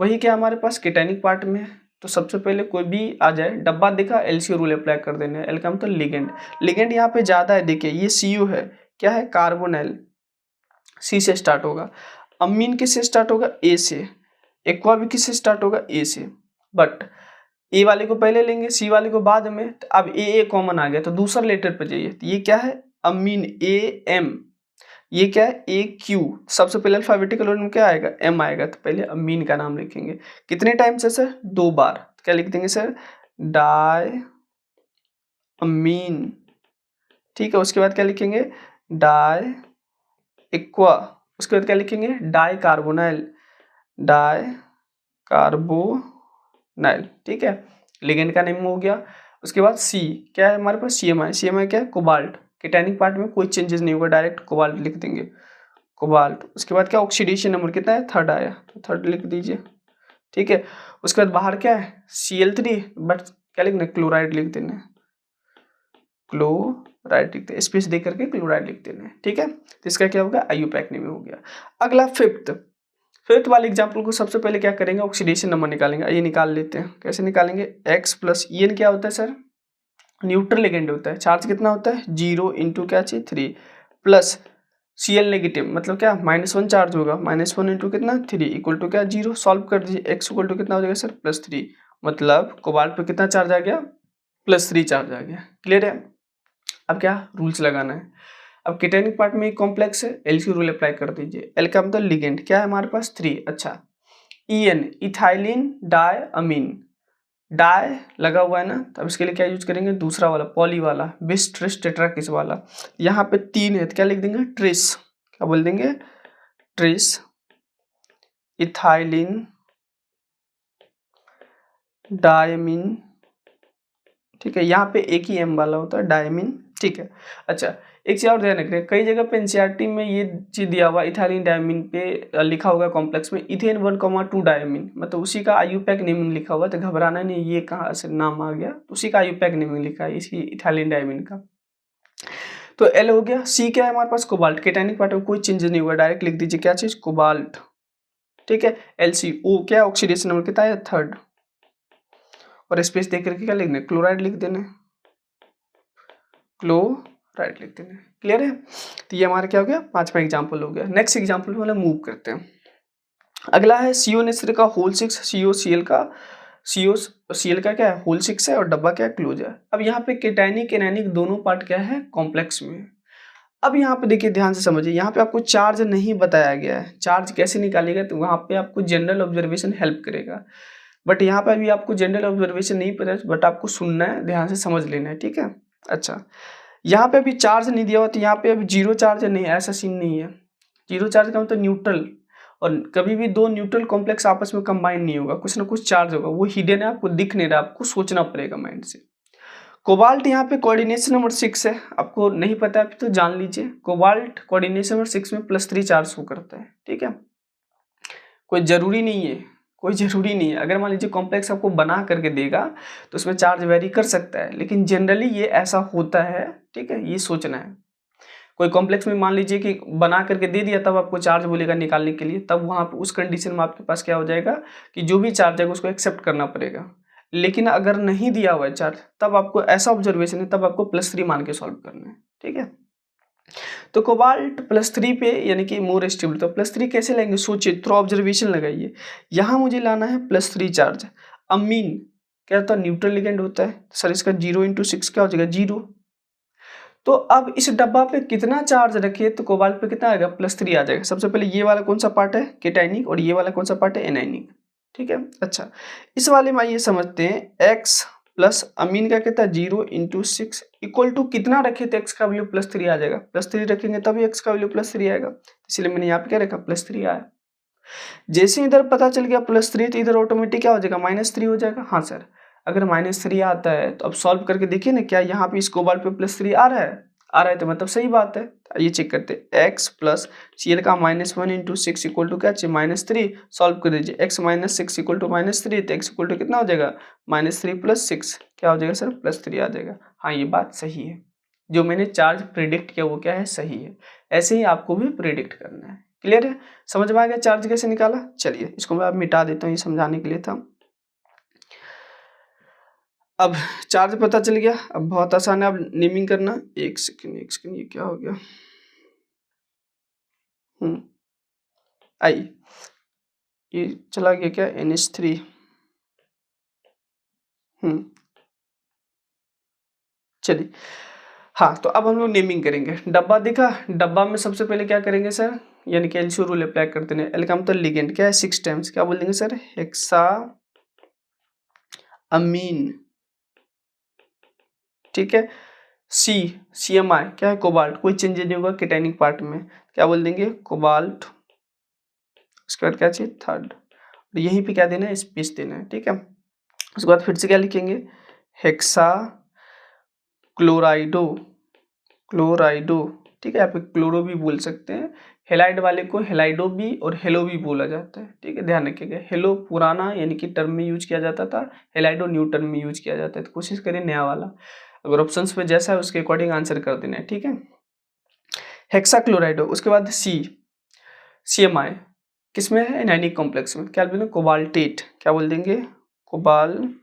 वही क्या हमारे पास केटाइनिक पार्ट में है, तो सबसे पहले कोई भी आ जाए डब्बा देखा LCO रूल अप्लाई कर देना है। एल का मतलब लिगेंड, लिगेंड यहाँ पे ज्यादा है, देखिए ये CO है, क्या है कार्बोनिल, C से स्टार्ट होगा, अमीन किससे स्टार्ट होगा A से, एक्वा भी किससे स्टार्ट होगा A से, बट ए वाले को पहले लेंगे C वाले को बाद में, तो अब A कॉमन आ गया तो दूसरा लेटर पे जाइए, तो ये क्या है अमीन AM, ये क्या है AQ, सबसे पहले अल्फाबेटिकल ऑर्डर में क्या आएगा M आएगा, तो पहले अमीन का नाम लिखेंगे, कितने टाइम से सर 2 बार, तो क्या लिख देंगे सर डाई अमीन, ठीक है। उसके बाद क्या लिखेंगे डाई एक्वा, उसके बाद क्या लिखेंगे डाई कार्बोनाइल, डाई कार्बोनाइल, ठीक है लिगेंड का नेम हो गया। उसके बाद C क्या है हमारे पास CMI क्या है कोबाल्ट, केटाइनिक पार्ट में कोई चेंजेस नहीं होगा, डायरेक्ट कोबाल्ट लिख देंगे कोबाल्ट। उसके बाद क्या ऑक्सीडेशन नंबर कितना है 3rd आया, तो 3rd लिख दीजिए, ठीक है। उसके बाद बाहर क्या है Cl3, बट क्या लिखना है क्लोराइड लिख देना है, क्लोराइड लिखते हैं, स्पेस दे करके क्लोराइड लिख देना है, ठीक है। तो इसका क्या होगा IUPAC नेम हो गया। अगला फिफ्थ वाले एग्जाम्पल को सबसे पहले क्या करेंगे ऑक्सीडेशन नंबर निकालेंगे, ये निकाल लेते हैं, कैसे निकालेंगे x + EN क्या होता है सर न्यूट्रल लिगेंड होता है, चार्ज कितना होता है 0 × क्या चाहिए 3 प्लस Cl नेगेटिव, मतलब क्या -1 चार्ज होगा, -1 × कितना 3 इक्वल टू क्या 0, सॉल्व कर दीजिए, x इक्वल टू कितना हो जाएगा सर +3, मतलब कोबाल्ट पे कितना चार्ज आ गया +3 चार्ज आ गया। क्लियर है, अब क्या रूल्स लगाना है। अब केटाइनिक पार्ट में कॉम्प्लेक्स है, LCO रूल अप्लाई कर दीजिए। एल का मतलब लिगेंड क्या है हमारे पास 3, अच्छा EN इथाइलिन डाई अमीन, डाई लगा हुआ है ना, तो अब इसके लिए क्या यूज करेंगे दूसरा वाला पॉली वाला बिस ट्रिस टेट्राकिस वाला, यहाँ पे 3 है तो क्या लिख देंगे ट्रिस, क्या बोल देंगे ट्रिस इथाइलिन डायमीन, ठीक है यहाँ पे एक ही M वाला होता है डायमीन, ठीक है। अच्छा एक चीज़ और ध्यान रखना, कई जगह पे एनसीईआरटी में ये चीज़ दिया हुआ इथाइलिन डायमीन पे लिखा होगा कॉम्प्लेक्स में इथेन 1,2 डायमीन, मतलब उसी का आईयूपैक नेमिंग लिखा हुआ, तो घबराना नहीं, ये कहाँ से नाम आ गया, उसी का आईयूपैक नेमिंग लिखा है इसी इथाइलिन डायमीन का। तो एल हो गया। सी क्या है हमारे पास, कोबाल्ट, केटायनिक पार्ट में कोई चेंज नहीं हुआ, डायरेक्ट लिख दीजिए क्या चीज, कोबाल्ट, ठीक है। एलसी ओ क्या, ऑक्सीडेशन नंबर कितना है, 3rd, और स्पेस देख करके क्या लिखना है, क्लोराइड लिख देना, क्लोराइड लिख देना, क्लियर है। तो ये हमारा क्या हो गया, 5वां एग्जाम्पल हो गया। नेक्स्ट एग्जाम्पल वाला मूव करते हैं। अगला है सीओ नेचर का होल 6, सीओ सीएल का, सीओ सीएल का क्या है, होल 6 है, और डब्बा क्या है, क्लोज है। अब यहाँ पे केटायनिक एनायनिक दोनों पार्ट क्या है, कॉम्प्लेक्स में। अब यहाँ पे देखिए ध्यान से समझिए, यहाँ पे आपको चार्ज नहीं बताया गया है, चार्ज कैसे निकालेगा, तो वहाँ पे आपको जनरल ऑब्जर्वेशन हेल्प करेगा, बट यहाँ पे अभी आपको जनरल ऑब्जर्वेशन नहीं पता है, बट आपको सुनना है, ध्यान से समझ लेना है, ठीक है। अच्छा, यहाँ पे अभी चार्ज नहीं दिया हुआ, तो यहाँ पे अभी जीरो चार्ज नहीं है, ऐसा सीन नहीं है। जीरो चार्ज का मतलब न्यूट्रल, और कभी भी दो न्यूट्रल कॉम्प्लेक्स आपस में कंबाइन नहीं होगा, कुछ ना कुछ चार्ज होगा, वो हिडन है, आपको दिख नहीं रहा, आपको सोचना पड़ेगा माइंड से। कोबाल्ट यहाँ पे कोऑर्डिनेशन नंबर 6 है, आपको नहीं पता है तो जान लीजिए, कोबाल्ट कोऑर्डिनेशन नंबर 6 में +3 चार्ज शो करता है, ठीक है। कोई जरूरी नहीं है, कोई जरूरी नहीं है, अगर मान लीजिए कॉम्प्लेक्स आपको बना करके देगा तो उसमें चार्ज वेरी कर सकता है, लेकिन जनरली ये ऐसा होता है, ठीक है, ये सोचना है। कोई कॉम्प्लेक्स में मान लीजिए कि बना करके दे दिया, तब आपको चार्ज बोलेगा निकालने के लिए, तब वहाँ पे उस कंडीशन में आपके पास क्या हो जाएगा कि जो भी चार्ज है उसको एक्सेप्ट करना पड़ेगा। लेकिन अगर नहीं दिया हुआ है चार्ज, तब आपको ऐसा ऑब्जर्वेशन है, तब आपको +3 मान के सॉल्व करना है, ठीक है। तो कोबाल्ट +3 पे यानी कि मोर स्टेबल, तो +3 कैसे लेंगे, सोचिए, थ्रू ऑब्जर्वेशन लगाइए। यहाँ मुझे लाना है +3 चार्ज। अमीन क्या होता है, न्यूट्रल लिगेंड होता है, सर इसका 0 × 6 क्या हो जाएगा, 0। तो अब इस डब्बा पे कितना चार्ज रखिए तो कोबाल्ट पे कितना आएगा, +3 आ जाएगा। सबसे पहले ये वाला कौन सा पार्ट है, केटायनिक, और ये वाला कौन सा पार्ट है, एनायनिक, ठीक है। अच्छा, इस वाले में आइए समझते हैं, x प्लस अमीन का कितना 0 × 6 इक्वल टू कितना रखे तो x का वैल्यू +3 आ जाएगा, +3 रखेंगे तभी x का वैल्यू +3 आएगा, इसलिए मैंने यहाँ पे क्या रखा, +3 आया। जैसे इधर पता चल गया +3, तो इधर ऑटोमेटिक क्या हो जाएगा, -3 हो जाएगा। हाँ सर, अगर -3 आता है तो अब सॉल्व करके देखिए ना, क्या यहाँ पे इस कोबाल्ट पे +3 आ रहा है, आ रहा है, तो मतलब सही बात है। ये चेक करते हैं, x प्लस CL का -1 × 6 इक्वल टू क्या चाहिए, -3, सॉल्व कर दीजिए, x - 6 इक्वल टू -3, तो x इक्वल टू कितना हो जाएगा, -3 + 6 क्या हो जाएगा सर, +3 आ जाएगा। हाँ, ये बात सही है, जो मैंने चार्ज प्रिडिक्ट किया वो क्या है, सही है। ऐसे ही आपको भी प्रिडिक्ट करना है, क्लियर है, समझ में आ गया चार्ज कैसे निकाला। चलिए इसको मैं अब मिटा देता हूँ, ये समझाने के लिए था। अब चार्ज पता चल गया, अब बहुत आसान है, अब नेमिंग करना। एक सेकंड, ये क्या हो गया, आई, ये चला गया क्या, NH3, चलिए। हाँ, तो अब हम लोग नेमिंग करेंगे। डब्बा दिखा, डब्बा में सबसे पहले क्या करेंगे सर, यानी कि एलसी रूल अप्लाई करते हैं। एल का मतलब लिगेंड क्या है, 6 टाइम्स क्या बोल देंगे सर, हेक्सा अमीन, ठीक है। CMI क्या है, कोबाल्ट, कोई चेंज नहीं होगा केटायनिक पार्ट में, क्या बोल देंगे, कोबाल्ट। उसके बाद क्या चाहिए, 3rd, यहीं पे क्या देना है, स्पेस देना है, ठीक है। उसके बाद फिर से क्या लिखेंगे, हेक्सा क्लोराइडो, ठीक है, आप क्लोरो भी बोल सकते हैं। हेलाइड वाले को हेलाइडो भी और हेलो भी बोला जाता है, ठीक है, ध्यान रखिएगा। हेलो पुराना यानी कि टर्म में यूज किया जाता था, हेलाइडो न्यू टर्म में यूज किया जाता है, तो कोशिश करें नया वाला, अगर ऑप्शंस पे जैसा है उसके अकॉर्डिंग आंसर कर देना है, ठीक है। हेक्सा क्लोराइडो, उसके बाद CMI किसमें है, एनायनिक कॉम्प्लेक्स में, क्या बोलेंगे, कोबाल्टेट, क्या बोल देंगे, कोबाल्टेट।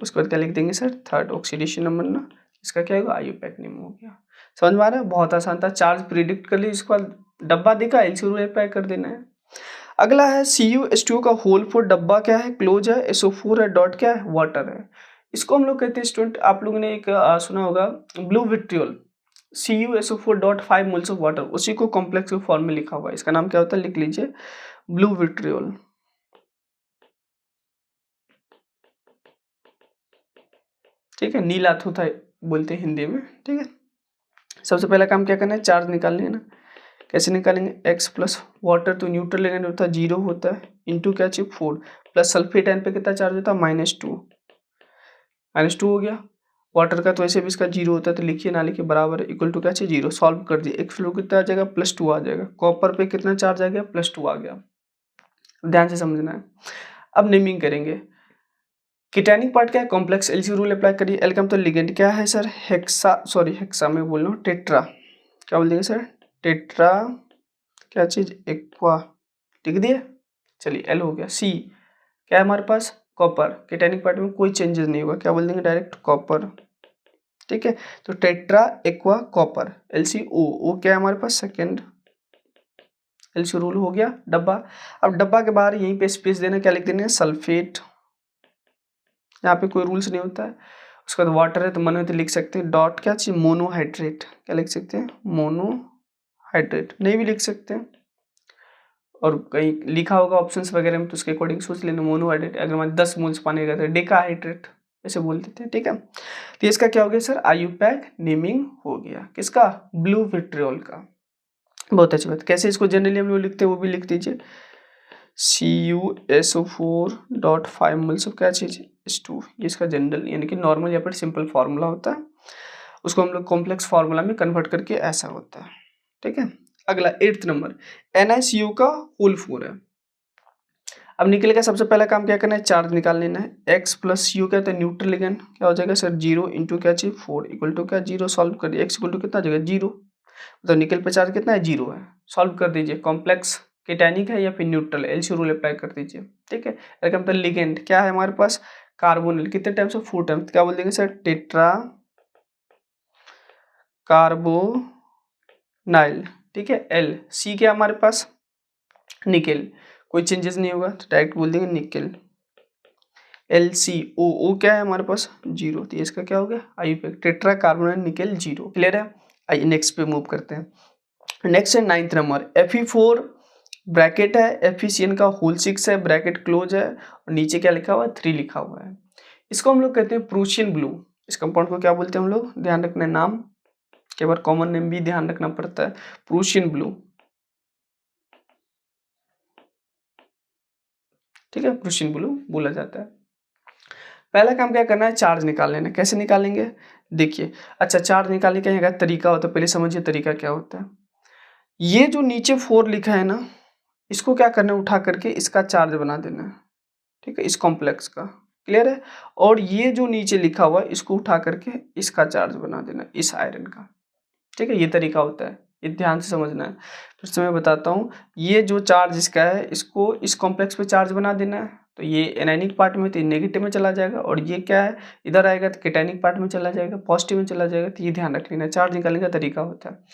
उसके बाद क्या लिख देंगे सर, 3rd, ऑक्सीडेशन नंबर ना, इसका क्या होगा, आईयूपैक नेम हो गया। समझ में आ रहा है, बहुत आसान था, चार्ज प्रिडिक्ट कर ली, इसके बाद डब्बा दिखा, एलसी रूल अप्लाई कर देना है। अगला है CuH2 का होल 4, डब्बा क्या है, क्लोज है, SO4 है, डॉट क्या है, वाटर है। इसको हम लोग कहते हैं स्टूडेंट, आप लोगों ने एक सुना होगा blue vitriol, CuSO4.5 moles of water, उसी को कॉम्प्लेक्स के फॉर्म में लिखा हुआ है, इसका नाम क्या होता है, लिख लीजिए, ब्लू विट्रियोल, ठीक है, नीला थूथा बोलते हैं हिंदी में, ठीक है। सबसे पहला काम क्या करना है, चार्ज निकालने है ना, कैसे निकालेंगे, x प्लस वाटर तो न्यूट्रल लेंगे होता है 0 होता है, इंटू क्या चाहिए 4, प्लस सल्फेट आयन पे कितना चार्ज होता है, -2 हो गया। वाटर का तो वैसे भी इसका 0 होता है, तो लिखिए ना लिखिए बराबर है इक्वल टू क्या चाहिए 0। सॉल्व कर दिए, एक फ्लो कितना आ जाएगा +2 आ जाएगा। कॉपर पे कितना चार्ज आ गया +2 आ गया। ध्यान से समझना है। अब नेमिंग करेंगे। कीटैनिक पार्ट क्या है, कॉम्प्लेक्स एलसी रूल अप्लाई करिए। एल का मतलब लिगेंड क्या है सर, हेक्सा में बोल रहा हूँ, टेट्रा। क्या बोल देंगे सर, टेट्रा क्या चीज, एक्वा। लिख दिए, चलिए एल हो गया। सी क्या है हमारे पास, कॉपर। कीटैनिक पार्ट में कोई चेंजेस नहीं होगा, क्या बोल देंगे डायरेक्ट कॉपर। ठीक है, तो टेट्रा एक्वा कॉपर। एलसीओ, ओ क्या है हमारे पास, सेकेंड। एलसी रूल हो गया। डब्बा, अब डब्बा के बाहर यहीं पे स्पेस देना, क्या लिख देना, सल्फेट। यहाँ पे कोई रूल्स नहीं होता है। उसके बाद वाटर है तो मन में तो लिख सकते हैं डॉट क्या चाहिए, मोनोहाइड्रेट। क्या लिख सकते हैं, मोनोहाइड्रेट। नहीं भी लिख सकते हैं, और कहीं लिखा होगा ऑप्शंस वगैरह में तो उसके अकॉर्डिंग सोच लेना। मोनोहाइड्रेट अगर मान 10 मोल्स पानी का तो डेकाहाइड्रेट ऐसे बोल देते हैं। ठीक है, तो इसका क्या हो गया सर, आयुपैक नेमिंग हो गया। किसका, ब्लू विट्रियोल का। बहुत अच्छी बात। कैसे इसको जनरली हम लोग लिखते हैं वो भी लिख दीजिए, CuSO4.5 मोल्स ऑफ क्या चीज H2। ये इसका जनरल यानी कि नॉर्मल या फिर सिंपल फार्मूला होता है, उसको हम लोग कॉम्प्लेक्स फार्मूला में कन्वर्ट करके ऐसा होता है। ठीक है, अगला 8th नंबर, NiCO का होल 4 है। अब निकल का सबसे पहला काम क्या करना है, चार्ज निकाल लेना है। X प्लस CO क्या होता है, न्यूट्रल लिगेंड। क्या हो जाएगा सर, 0 इंटू क्या चाहिए 4 इक्वल टू क्या 0। सॉल्व करिए, X इक्वल टू कितना आ जाएगा 0, तो निकल पे चार्ज कितना है 0 है। सॉल्व कर दीजिए, कॉम्प्लेक्स कीटैनिक है या फिर न्यूट्रल, एलसी रूल अप्लाई कर दीजिए। ठीक है, अगर मतलब लिगेंड क्या है हमारे पास, कार्बोनिल। कितने टाइम्स, 4 टाइम्स। क्या बोल देंगे सर, टेट्रा कार्बोनाइल। ठीक है, एल। सी क्या हमारे पास, निकेल। कोई चेंजेस नहीं होगा तो डायरेक्ट बोल देंगे निकेल। LCO, ओ क्या है हमारे पास 0, तो इसका क्या हो गया IUPAC, tetra carbonyl nickel 0। Clear है। आइए नेक्स्ट पे मूव करते हैं। नेक्स्ट है 9th नंबर, Fe4 ब्रैकेट है, FeCN का होल 6 है, ब्रैकेट क्लोज है, और नीचे क्या लिखा हुआ है 3 लिखा हुआ है। इसको हम लोग कहते हैं प्रूशियन ब्लू। इस कंपाउंड को क्या बोलते हैं हम लोग, ध्यान रखना है, नाम के बार कॉमन नेम भी ध्यान रखना पड़ता है, प्रूशियन ब्लू। ठीक है, प्रूशियन ब्लू बोला जाता है। पहला काम क्या करना है, चार्ज निकाल लेना। कैसे निकालेंगे, देखिए। अच्छा, चार्ज निकालने का यहाँ तरीका होता है, पहले समझिए तरीका क्या होता है। ये जो नीचे 4 लिखा है ना, इसको क्या करना है, उठा करके इसका चार्ज बना देना है। ठीक है, इस कॉम्प्लेक्स का। क्लियर है। और ये जो नीचे लिखा हुआ है इसको उठा करके इसका चार्ज बना देना, इस आयरन का। ठीक है, ये तरीका होता है, ये ध्यान से समझना है। फिर से मैं बताता हूँ, ये जो चार्ज इसका है इसको इस कॉम्प्लेक्स पे चार्ज बना देना है, तो ये एनायनिक पार्ट में तो ये नेगेटिव में चला जाएगा, और ये क्या है इधर आएगा तो कैटायनिक पार्ट में चला जाएगा, पॉजिटिव में चला जाएगा। तो ये ध्यान रख लेना, चार्ज निकालने का तरीका होता है।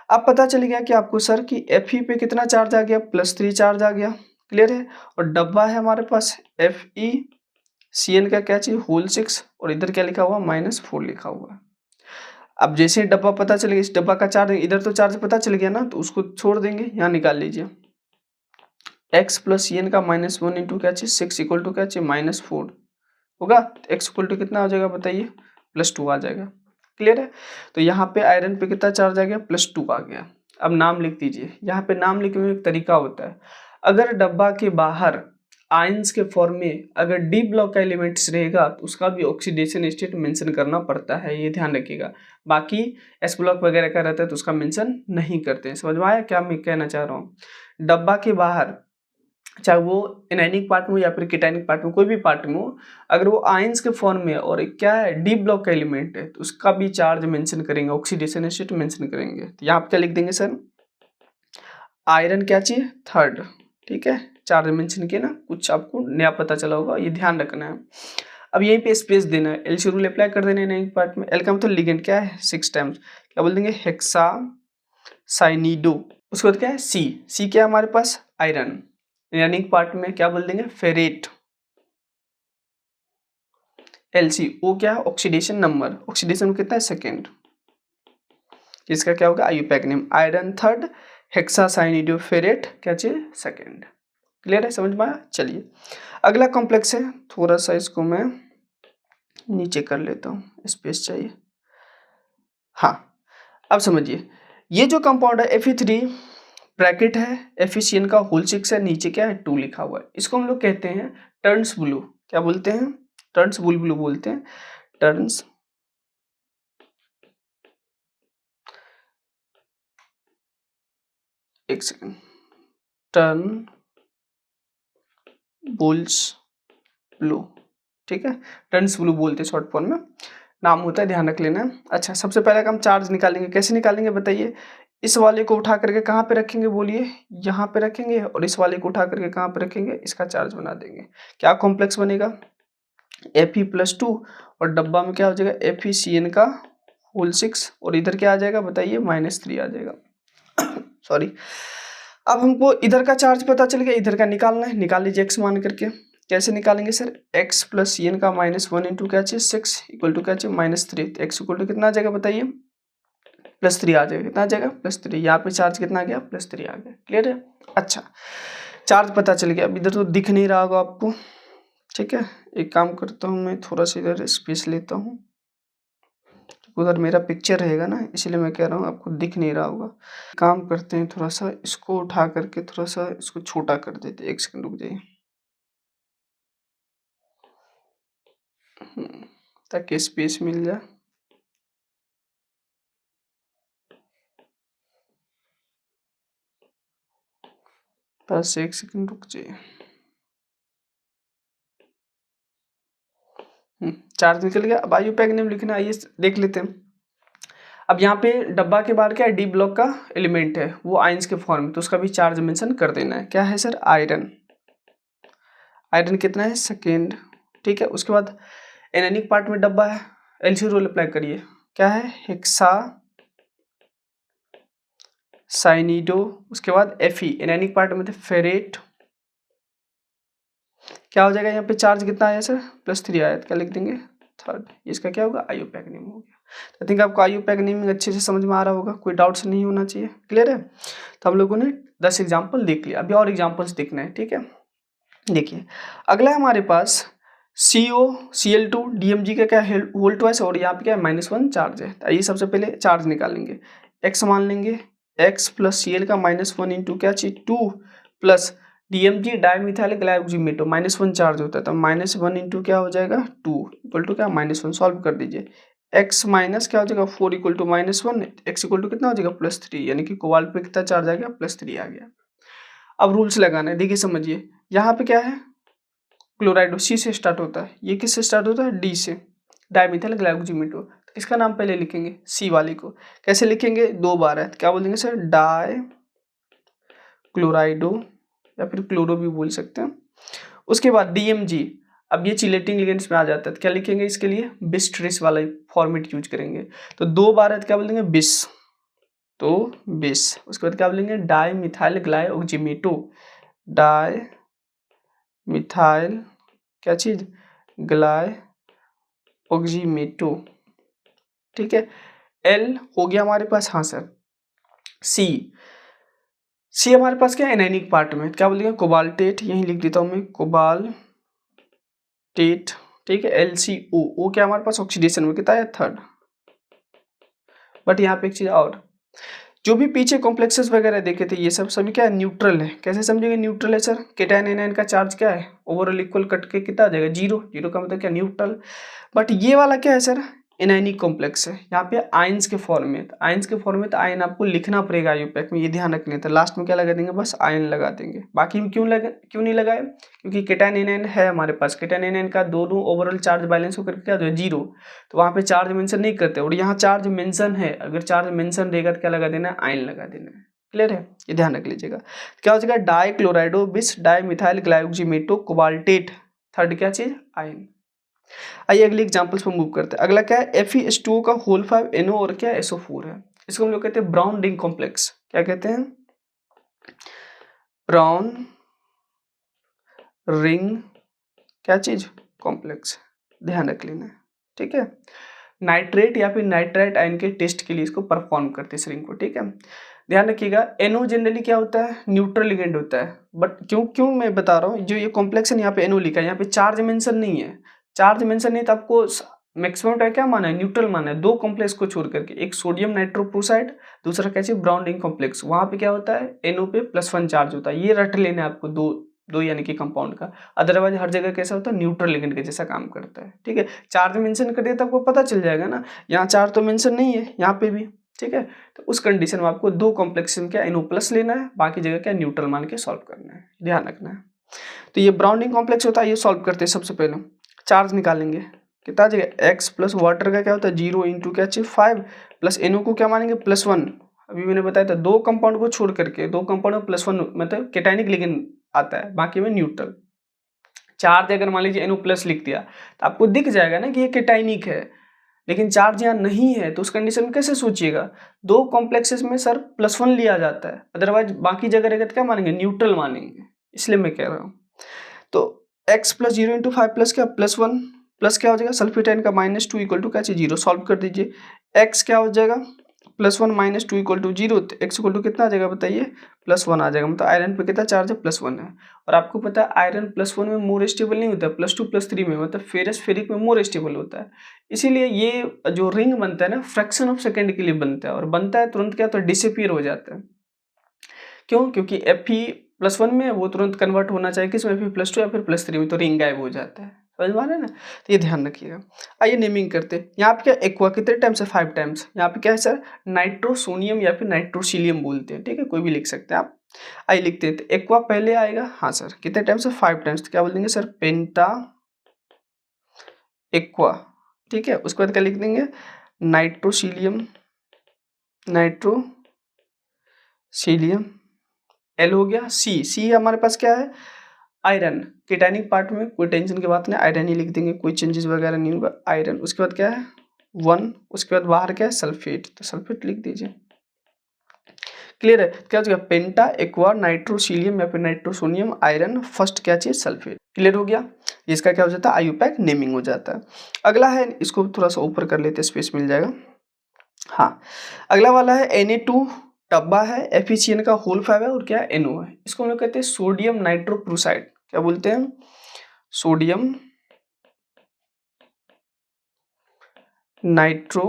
अब पता चल गया कि आपको सर कि Fe पे कितना चार्ज आ गया, +3 चार्ज आ गया। क्लियर है। और डब्बा है हमारे पास FeCN का क्या चाहिए होल 6, और इधर क्या लिखा हुआ -4 लिखा हुआ है। अब जैसे डब्बा पता चल गया, इस डब्बा का चार्ज, इधर तो चार्ज पता चल गया ना, तो उसको छोड़ देंगे, यहाँ निकाल लीजिए। x प्लस CN का -1 इंटू क्या चाहिए 6 इक्वल टू क्या चाहिए -4 होगा। x इक्वल टू कितना हो जाएगा बताइए, +2 आ जाएगा। क्लियर है। तो यहाँ पे आयरन पे कितना चार्ज आ गया, +2 आ गया। अब नाम लिख दीजिए, यहाँ पे नाम लिखने में एक तरीका होता है। अगर डब्बा के बाहर आयंस के फॉर्म में अगर डी ब्लॉक का एलिमेंट्स रहेगा तो उसका भी ऑक्सीडेशन स्टेट मेंशन करना पड़ता है, ये ध्यान रखिएगा। बाकी एस ब्लॉक वगैरह का रहता है तो उसका मेंशन नहीं करते हैं। समझ में आया क्या मैं कहना चाह रहा हूँ। डब्बा के बाहर चाहे वो एनायनिक पार्ट में या फिर कीटैनिक पार्ट में, कोई भी पार्ट में हो, अगर वो आयंस के फॉर्म में और क्या है डी ब्लॉक का एलिमेंट है तो उसका भी चार्ज मेंशन करेंगे, ऑक्सीडेशन स्टेट मेंशन करेंगे। तो यहाँ पे क्या लिख देंगे सर, आयरन क्या चाहिए 3rd। ठीक है, चार्ज मेंशन किया ना, कुछ आपको नया पता चला होगा, ये ध्यान रखना है। अब यहीं पे स्पेस देना है, एल रूल अप्लाई कर देना है एनायनिक पार्ट में। एल का मतलब लिगेंड क्या है 6 टाइम्स, क्या बोल देंगे हेक्सा साइनिडो। उसके बाद क्या है सी क्या है हमारे पास आयरन, एनायनिक पार्ट में क्या बोल देंगे फेरेट। LCO क्या है ऑक्सीडेशन नंबर, ऑक्सीडेशन कितना है 2nd। इसका क्या होगा IUPAC name, iron 3rd, hexacyanido ferrate क्या चाहिए 2nd। क्लियर है, समझ में आया। चलिए अगला कॉम्प्लेक्स है, थोड़ा सा इसको मैं नीचे कर लेता हूँ, स्पेस चाहिए। हाँ, अब समझिए, ये जो कंपाउंड है Fe3 ब्रैकेट है, FeCN का होल 6 है, नीचे क्या है 2 लिखा हुआ है। इसको हम लोग कहते हैं टर्न्स ब्लू। क्या बोलते हैं, टर्न्स ब्लू बोलते हैं, टर्न्स एक सेकेंड, टर्न बुल्स ब्लू, ठीक है, टर्न्स ब्लू बोलते हैं शॉर्ट फॉर्म में, नाम होता है, ध्यान रख लेना। अच्छा, सबसे पहले हम चार्ज निकालेंगे, कैसे निकालेंगे बताइए। इस वाले को उठा करके कहाँ पे रखेंगे बोलिए, यहाँ पे रखेंगे, और इस वाले को उठा करके कहाँ पे रखेंगे, इसका चार्ज बना देंगे। क्या कॉम्प्लेक्स बनेगा, Fe+2, और डब्बा में क्या हो जाएगा, FeCN का होल 6, और इधर क्या आ जाएगा बताइए, -3 आ जाएगा। सॉरी। अब हमको इधर का चार्ज पता चल गया, इधर का निकालना है, निकाल लीजिए x मान करके। कैसे निकालेंगे सर, x + CN का -1 इंटू क्या चाहिए 6 इक्वल टू क्या चाहिए -3, तो x इक्वल टू कितना आ जाएगा बताइए, +3 आ जाएगा। कितना आ जाएगा, +3। यहाँ पे चार्ज कितना आ गया, +3 आ गया। क्लियर है। अच्छा, चार्ज पता चल गया। अब इधर तो दिख नहीं रहा होगा आपको, ठीक है, एक काम करता हूँ मैं, थोड़ा सा इधर स्पेस लेता हूँ, उधर मेरा पिक्चर रहेगा ना, इसलिए मैं कह रहा हूँ आपको दिख नहीं रहा होगा। काम करते हैं, थोड़ा सा इसको उठा करके थोड़ा सा इसको छोटा कर देते हैं। 1 सेकंड रुक जाइए, ताकि स्पेस मिल जाए। बस 1 सेकंड रुक जाइए। चार्ज निकल गया। अब आयु पैक नेम लिखना, आइए देख लेते हैं। अब यहाँ पे डब्बा के बाहर क्या है, डी ब्लॉक का एलिमेंट है, वो आयंस के फॉर्म में, तो उसका भी चार्ज मेंशन कर देना है। क्या है सर, आयरन। आयरन कितना है, सेकेंड, ठीक है। उसके बाद एनायनिक पार्ट में डब्बा है, एलसी रूल अप्लाई करिए। क्या है, हेक्सा साइनिडो। उसके बाद Fe, एनायनिक पार्ट में थे फेरेट। क्या हो जाएगा यहाँ पे, चार्ज कितना आया सर, +3 आया, क्या लिख देंगे, थर्ड। इसका क्या होगा, आयु पैक नेम हो गया। आई थिंक आपको आयु पैक नेमिंग अच्छे से समझ में आ रहा होगा, कोई डाउट्स नहीं होना चाहिए। क्लियर है। तो हम लोगों ने 10 एग्जाम्पल देख लिया, अभी और एग्जाम्पल्स देखना है, ठीक है। देखिए अगला है हमारे पास COCl2 DMG का क्या है, वोल्ट वाइज, और यहाँ पे क्या है, -1 चार्ज है। आइए सबसे पहले चार्ज निकालेंगे। x मान लेंगे, x + Cl का -1 इंटू क्या चाहिए 2 प्लस DMG डाईमिथाइल ग्लाइकोजिमेटो -1 चार्ज होता है, तो -1 इंटू क्या हो जाएगा 2 इक्वल टू क्या -1। सॉल्व कर दीजिए, x माइनस क्या हो जाएगा 4 equal to -1, x equal to कितना हो जाएगा +3, यानी कि कोबाल्ट पे कितना चार्ज आ गया, +3 आ गया। अब रूल्स लगाना है, देखिए समझिए। यहाँ पे क्या है, क्लोराइडो C से स्टार्ट होता है, ये किससे स्टार्ट होता है, D से, डाईमिथाइल ग्लाइकोजिमेटो। तो किसका नाम पहले लिखेंगे, C वाली को। कैसे लिखेंगे, 2 बार है, तो क्या बोल देंगे सर, डाई क्लोराइडो, या फिर क्लोरो भी बोल सकते हैं। उसके बाद DMG, अब ये चिलेटिंग लिगेंड्स में आ जाता है, तो क्या लिखेंगे इसके लिए, बिस-ट्रिस वाला फॉर्मेट यूज करेंगे। तो 2 बार है, तो क्या बोल देंगे बिस, तो बिस। उसके बाद क्या बोलेंगे, डाई मिथाइल ग्लाइकोजिमेटो, डाई मिथाइल क्या चीज, ग्लाइकोजिमेटो, ठीक है। L हो गया हमारे पास, हाँ सर। C हमारे पास क्या है, एनायनिक पार्ट में, क्या बोलेंगे, कोबाल्टेट, यहीं लिख देता हूं मैं, कोबाल्टेट, ठीक है। LCO, O क्या हमारे पास ऑक्सीडेशन में कितना है, थर्ड। बट यहाँ पे एक चीज और, जो भी पीछे कॉम्प्लेक्सेस वगैरह देखे थे, ये सब सभी क्या है, न्यूट्रल है। कैसे समझेंगे न्यूट्रल है सर, केटायन एनायन का चार्ज क्या है, ओवरऑल इक्वल कट के कितना आ जाएगा, 0। 0 का मतलब क्या, न्यूट्रल। बट ये वाला क्या है सर, एनायनिक कॉम्प्लेक्स है, यहाँ पे आयंस के फॉर्म में। तो आयंस के फॉर्म में तो आयन आपको लिखना पड़ेगा आयुपैक में, ये ध्यान रखना है। तो लास्ट में क्या लगा देंगे, बस आयन लगा देंगे। बाकी में क्यों नहीं लगाए, क्योंकि केटायन एनायन है हमारे पास, केटायन एनायन का दोनों ओवरऑल चार्ज बैलेंस होकर क्या हो जाए, 0। तो वहाँ पे चार्ज मेंशन नहीं करते, और यहाँ चार्ज मेंशन है। अगर चार्ज मेंशन रहेगा तो क्या लगा देना है, आयन लगा देना है। क्लियर है, ये ध्यान रख लीजिएगा। क्या हो जाएगा, डाई क्लोराइडो बिस डाई मिथाइल ग्लाइकोजिमेटो कोबाल्टेट, थर्ड क्या चीज, आयन। आइए अगले एग्जांपल्स पर मूव करते हैं। अगला क्या है, FeS2O का होल 5 NO और क्या SO4 है। इसको हम लोग कहते हैं ब्राउन रिंग कॉम्प्लेक्स। क्या कहते हैं, ब्राउन रिंग क्या चीज, कॉम्प्लेक्स, ध्यान रख लेना है, ठीक है। नाइट्रेट या फिर नाइट्राइट आयन के टेस्ट के लिए इसको परफॉर्म करते हैं इस रिंग को, ठीक है। ध्यान रखिएगा, NO जनरली क्या होता है, न्यूट्रल लिगेंड होता है। बट क्यों मैं बता रहा हूँ, जो ये कॉम्प्लेक्स है यहाँ पे NO लिखा है, यहाँ पे चार्ज मेंशन नहीं है। चार्ज मेंशन नहीं तो आपको मैक्सिमम टाइम क्या माना है, न्यूट्रल माना है। 2 कॉम्प्लेक्स को छोड़ करके, एक सोडियम नाइट्रोप्रोसाइड, दूसरा कैसे ब्राउन रिंग कॉम्प्लेक्स, वहां पे क्या होता है, NO पे +1 चार्ज होता है। ये रट लेना है आपको, दो यानी कि कंपाउंड का। अदरवाइज हर जगह कैसा होता है, न्यूट्रल लिगेंड के जैसा काम करता है, ठीक है। चार्ज मेंशन कर दिया तो आपको पता चल जाएगा ना। यहाँ चार्ज तो मेंशन नहीं है, यहाँ पे भी ठीक है। तो उस कंडीशन में आपको दो कॉम्प्लेक्स क्या NO प्लस लेना है, बाकी जगह क्या न्यूट्रल मान के सॉल्व करना है, ध्यान रखना है। तो ये ब्राउनिंग कॉम्प्लेक्स होता है, ये सॉल्व करते हैं। सबसे पहले चार्ज निकालेंगे, कितना आ जाएगा x प्लस वाटर का क्या होता है 0 इंटू क्या चाहिए 5 प्लस NO को क्या मानेंगे +1। अभी मैंने बताया था दो कंपाउंड को छोड़ करके, दो कंपाउंड में +1 मतलब केटाइनिक लिगेंड आता है, बाकी में न्यूट्रल। चार्ज अगर मान लीजिए NO प्लस लिख दिया तो आपको दिख जाएगा ना कि ये केटाइनिक है, लेकिन चार्ज यहाँ नहीं है, तो उस कंडीशन में कैसे सोचिएगा, दो कॉम्प्लेक्सेस में सर +1 लिया जाता है, अदरवाइज बाकी जगह रहेगा तो क्या मानेंगे न्यूट्रल मानेंगे, इसलिए मैं कह रहा हूँ। तो x प्लस 0 इंटू 5 प्लस क्या +1 प्लस क्या हो जाएगा सल्फेटाइन का -2 इक्वल टू क्या चाहिए 0, सॉल्व कर दीजिए। x क्या हो जाएगा +1 -2 इक्वल टू 0, तो x इक्वल टू कितना आ जाएगा बताइए +1 आ जाएगा, मतलब आयरन पे कितना चार्ज है +1 है। और आपको पता है आयरन +1 में मोर स्टेबल नहीं होता है, +2 +3 में, मतलब फेरस फेरिक में मोर स्टेबल होता है। इसीलिए ये जो रिंग बनता है ना फ्रैक्शन ऑफ सेकेंड के लिए बनता है, और बनता है तुरंत क्या तो डिसअपीयर हो जाता है। क्यों? क्योंकि Fe+1 में वो तुरंत कन्वर्ट होना चाहिए किसमें Fe+2 या फिर +3 में, तो रिंग गायब हो जाता है। समझ में आ रहा है ना, तो ये ध्यान रखिएगा। आइए नेमिंग करते हैं। यहाँ पे क्या एक्वा कितने टाइम्स है 5 टाइम्स, यहाँ पे क्या है सर नाइट्रोसोनियम या फिर नाइट्रोसिलियम बोलते हैं, ठीक है, कोई भी लिख सकते हैं आप। आइए लिखते हैं, तो एक्वा पहले आएगा, हाँ सर कितने टाइम्स है 5 टाइम्स, तो क्या बोल देंगे सर पेंटा एक्वा, ठीक है। उसके बाद क्या लिख देंगे नाइट्रोसिलियम, नाइट्रोसिलियम एल हो गया। सी हमारे पास क्या है आयरन, केटाइनिक पार्ट में कोई टेंशन की बात नहीं, आयरन ही लिख देंगे, कोई चेंजेस वगैरह नहीं होगा, आयरन। उसके बाद क्या है 1, उसके बाद बाहर क्या है सल्फेट, तो सल्फेट लिख दीजिए। क्लियर है, क्या हो जाएगा पेंटा एक्वा नाइट्रोसिलियम या फिर नाइट्रोसोनियम आयरन फर्स्ट क्या चाहिए सल्फेट। क्लियर हो गया, इसका क्या हो जाता है आयुपैक नेमिंग हो जाता है। अगला है, इसको थोड़ा सा ऊपर कर लेते हैं, स्पेस मिल जाएगा। हाँ, अगला वाला है Na2 डब्बा है, FeCN का होल 5 है और क्या NO है। इसको हम लोग कहते हैं सोडियम नाइट्रोक्लोराइड, क्या बोलते हैं सोडियम नाइट्रो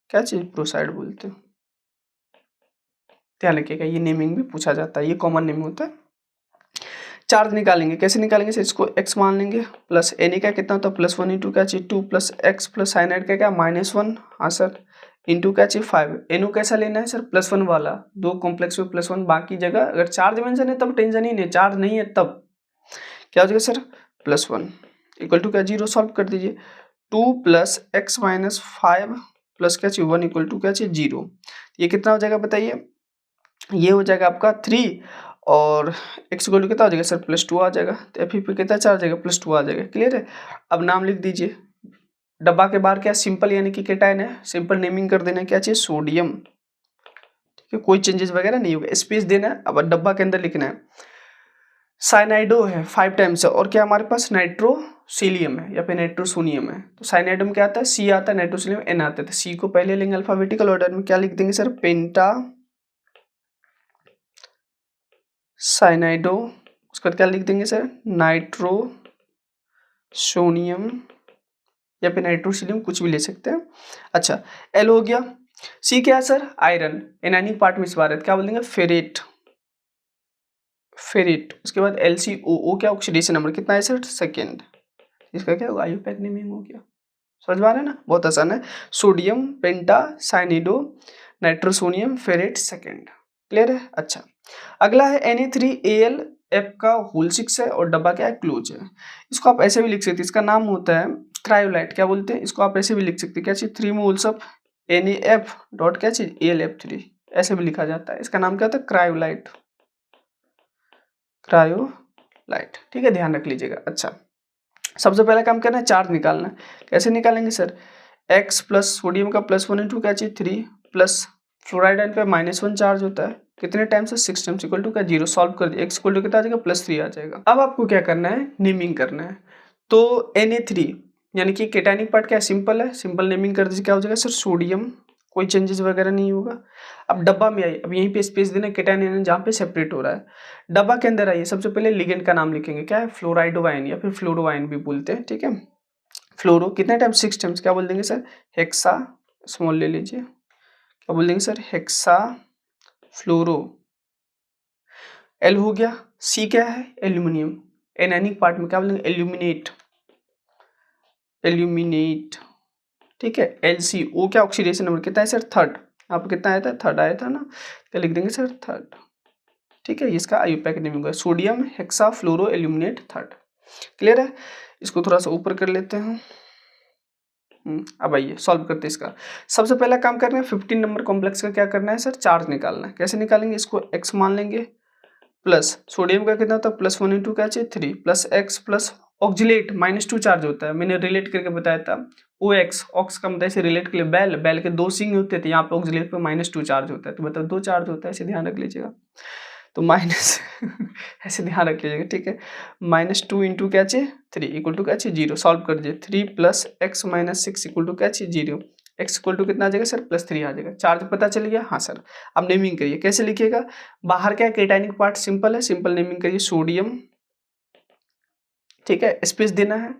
क्या चीज प्रोसाइड बोलते हैं, ध्यान रखिएगा, ये नेमिंग भी पूछा जाता है, ये कॉमन नेम होता है। चार्ज निकालेंगे, कैसे निकालेंगे सर, इसको x मान लेंगे, प्लस Na का कितना होता है +1 इंटू क्या चाहिए 2 प्लस x प्लस साइनाइड का क्या -1, हाँ सर इंटू क्या चाहिए 5। NO कैसा लेना है सर +1 वाला, दो कॉम्प्लेक्स में +1, बाकी जगह अगर चार्ज मेंशन है तब टेंशन ही नहीं, चार्ज नहीं है तब क्या हो जाएगा सर +1 इक्वल टू क्या 0, सॉल्व कर दीजिए। 2 प्लस x माइनस 5 प्लस क्या चाहिए 1 इक्वल टू क्या चाहिए 0, ये कितना हो जाएगा बताइए, ये हो जाएगा आपका 3 और x इक्वल टू कितना हो जाएगा सर +2 आ जाएगा, तो Fe पे कितना चार्ज आ जाएगा +2 आ जाएगा। क्लियर है, अब नाम लिख दीजिए, डब्बा के बाहर क्या सिंपल यानी कि केटायन है, सिंपल नेमिंग कर देना है, क्या चाहिए सोडियम, ठीक है, कोई चेंजेस वगैरह नहीं होगा, स्पेस देना है। अब डब्बा के अंदर लिखना है साइनाइडो है 5 टाइम्स है, और क्या हमारे पास नाइट्रोसिलियम है या फिर नाइट्रोसोनियम है, तो साइनाइडो में क्या आता है C आता है, नाइट्रोसिलियम N आता है, तो C को पहले लेंगे अल्फाबेटिकल ऑर्डर में, क्या लिख देंगे सर पेंटा साइनाइडो, उसके बाद क्या लिख देंगे सर नाइट्रोसोनियम या फिर नाइट्रोसिलियम, कुछ भी ले सकते हैं। अच्छा L हो गया, C क्या है सर आयरन, एनायनिक पार्ट में इस बार है, क्या बोल देंगे फेरेट, उसके बाद LCOO क्या ऑक्सीडेशन नंबर कितना है सर सेकेंड, इसका क्या होगा आयुपैक नेमिंग हो गया। समझ में आ रहा है ना, बहुत आसान है, सोडियम पेंटा साइनिडो नाइट्रोसोनियम फेरेट सेकेंड। क्लियर है। अच्छा अगला है Na3AlF का होल 6 है और डब्बा क्या है क्लोज है, इसको आप ऐसे भी लिख सकते हैं, इसका नाम होता है क्रायोलाइट, क्या बोलते हैं इसको आप ऐसे भी लिख सकते हैं, क्या चीज 3 मोल्स ऑफ NaF डॉट क्या चीज AlF3, ऐसे भी लिखा जाता है, इसका नाम क्या होता है क्रायोलाइट, ठीक है, ध्यान रख लीजिएगा। अच्छा सबसे पहला काम करना है चार्ज निकालना है, कैसे निकालेंगे सर x प्लस सोडियम का +1 इंटू क्या चाहिए 3 प्लस फ्लोराइड आयन पे -1 चार्ज होता है, कितने टाइम्स है 6 टाइम्स इक्वल टू क्या 0, सॉल्व कर दिया, x इक्वल टू कितना आ जाएगा +3 आ जाएगा। अब आपको क्या करना है नेमिंग करना है, तो Na3 यानी कि केटायनिक पार्ट क्या है सिंपल है, सिंपल नेमिंग कर दीजिए, क्या हो जाएगा सर सोडियम, कोई चेंजेस वगैरह नहीं होगा। अब डब्बा में आइए, अब यहीं पे स्पेस देना केटायन जहाँ पे सेपरेट हो रहा है, डब्बा के अंदर आइए, सबसे पहले लिगेंड का नाम लिखेंगे, क्या है फ्लोराइडो आयन या फिर फ्लोरो आयन भी बोलते हैं, ठीक है। फ्लोरो कितने टाइम्स 6 टाइम्स, क्या बोल देंगे सर हेक्सा, स्मॉल ले लीजिए, क्या बोल देंगे सर हेक्सा फ्लोरो। एल हो गया, सी क्या है एल्यूमिनियम, एनायनिक पार्ट में क्या बोलेंगे एल्यूमिनेट, ठीक है। LCO क्या ऑक्सीडेशन नंबर कितना है सर थर्ड, यहाँ पे कितना आया था, थर्ड आया था ना, क्या लिख देंगे सर, थर्ड। ठीक है, इसका आईयूपैक नेमिंग होगा सोडियम हेक्साफ्लोरो एल्यूमिनेट थर्ड। क्लियर है, इसको थोड़ा सा ऊपर कर लेते हैं। अब आइए सॉल्व करते हैं इसका। सबसे पहला काम करना है 15 नंबर कॉम्प्लेक्स का क्या करना है सर, चार्ज निकालना है। कैसे निकालेंगे, इसको x मान लेंगे, प्लस सोडियम का कितना होता है +1 इंटू क्या चाहिए 3 plus x plus oxalate -2 charge होता है, मैंने रिलेट करके बताया था। ओ एक्स, ऑक्स का मतलब ऐसे रिलेट के लिए बैल, बैल के 2 सिंग होते थे, यहाँ पे ऑक्जिलेट पे -2 चार्ज होता है, तो मतलब 2 चार्ज होता है, ऐसे ध्यान रख लीजिएगा। तो माइनस ऐसे ध्यान रख लीजिएगा, ठीक है। -2 इंटू क्या चाहिए 3 इक्वल टू क्या चाहिए 0। सॉल्व कर दीजिए, 3 plus x minus 6 equal to क्या चाहिए 0। एक्स इक्वल टू कितना आ जाएगा सर, +3 आ जाएगा। चार्ज पता चल गया, हाँ सर। अब नेमिंग करिए, कैसे लिखिएगा, बाहर क्या केटाइनिक पार्ट सिंपल है, सिंपल नेमिंग करिए सोडियम, ठीक है, स्पेस देना है।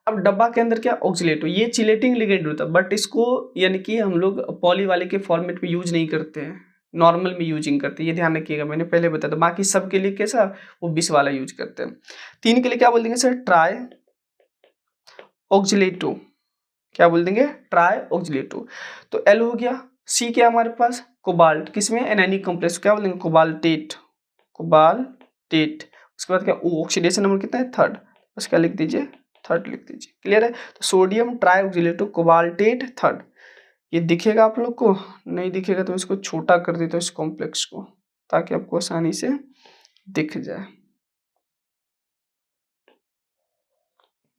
अब डब्बा के अंदर क्या ऑक्सीलेटो, ये चिलेटिंग लिगेंड होता है, बट इसको यानी कि हम लोग पॉली वाले के फॉर्मेट में यूज नहीं करते हैं, नॉर्मल में यूजिंग करते हैं, ये ध्यान रखिएगा, मैंने पहले बताया था। बाकी सब के लिए कैसा, वो 20 वाला यूज करते हैं। 3 के लिए क्या बोल देंगे सर, ट्राई ऑक्सीलेटो, क्या बोल देंगे, ट्राई ऑक्सीलेटो। तो एल हो गया। सी क्या हमारे पास, कोबाल्ट, किसमें एनायनिक कॉम्प्लेक्स, क्या बोलेंगे कोबाल्टेट, कोबाल्टेट। उसके बाद क्या, ऑक्सीडेशन नंबर कितना है, थर्ड, बस क्या लिख दीजिए, थर्ड लिख दीजिए। क्लियर है, तो सोडियम ट्राईऑक्सीलेटो कोबाल्टेट थर्ड। ये दिखेगा आप लोग को, नहीं दिखेगा तो इसको छोटा कर देता हूँ इस कॉम्प्लेक्स को, ताकि आपको आसानी से दिख जाए।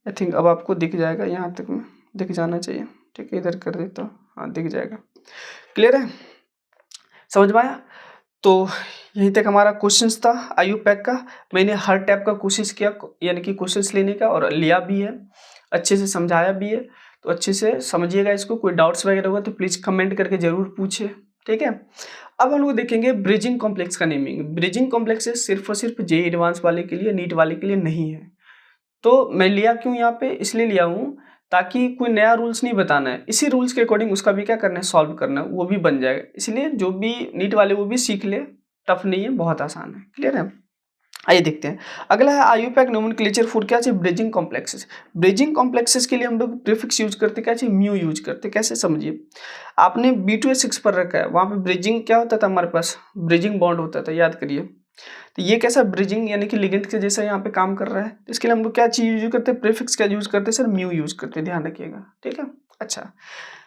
आई थिंक अब आपको दिख जाएगा, यहाँ तक में दिख जाना चाहिए, ठीक है, इधर कर देता हूँ, हाँ दिख जाएगा। क्लियर है, समझ में आया। तो यहीं तक हमारा क्वेश्चंस था आईयूपैक का। मैंने हर टाइप का कोशिश किया, यानी कि क्वेश्चंस लेने का, और लिया भी है, अच्छे से समझाया भी है, तो अच्छे से समझिएगा इसको। कोई डाउट्स वगैरह होगा तो प्लीज़ कमेंट करके ज़रूर पूछिए, ठीक है। अब हम लोग देखेंगे ब्रिजिंग कॉम्प्लेक्स का नेमिंग। ब्रिजिंग कॉम्प्लेक्स सिर्फ और सिर्फ जेईई एडवांस वाले के लिए, नीट वाले के लिए नहीं है। तो मैं लिया क्यों यहाँ पे, इसलिए लिया हूँ ताकि कोई नया रूल्स नहीं बताना है, इसी रूल्स के अकॉर्डिंग उसका भी क्या करना है, सॉल्व करना है, वो भी बन जाएगा। इसलिए जो भी नीट वाले वो भी सीख ले, टफ नहीं है, बहुत आसान है। क्लियर है, आइए देखते हैं। अगला है आईयूपैक नोमेनक्लेचर फॉर क्या चाहिए, ब्रिजिंग कॉम्प्लेक्सेस। ब्रिजिंग कॉम्प्लेक्सेस के लिए हम लोग प्रीफिक्स यूज करते क्या चाहिए, म्यू यूज करते। कैसे समझिए, आपने B2H6 पर रखा है, वहाँ पे ब्रिजिंग क्या होता था हमारे पास, ब्रिजिंग बॉन्ड होता था, याद करिए। तो ये कैसा ब्रिजिंग यानी कि लिगेंड के जैसा यहाँ पे काम कर रहा है, तो इसके लिए हम लोग क्या चीज यूज करते हैं, प्रीफिक्स क्या यूज करते हैं सर, म्यू यूज करते हैं, ध्यान रखिएगा, ठीक है। अच्छा,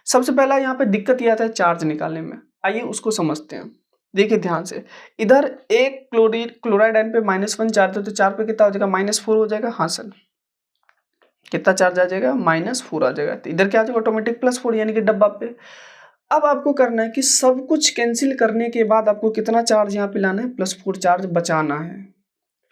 सबसे पहला यहाँ पे दिक्कत ये आता है चार्ज निकालने में, आइए उसको समझते हैं। देखिए ध्यान से, इधर एक क्लोराइड आयन पे -1 चार्ज है, तो 4 पे कितना हो जाएगा, -4 हो जाएगा। हाँ सर, कितना चार्ज आ जाएगा, -4 आ जाएगा। तो इधर क्या आ जाएगा, ऑटोमेटिक +4, यानी कि डब्बा पे। अब आपको करना है कि सब कुछ कैंसिल करने के बाद आपको कितना चार्ज यहाँ पे लाना है, +4 चार्ज बचाना है।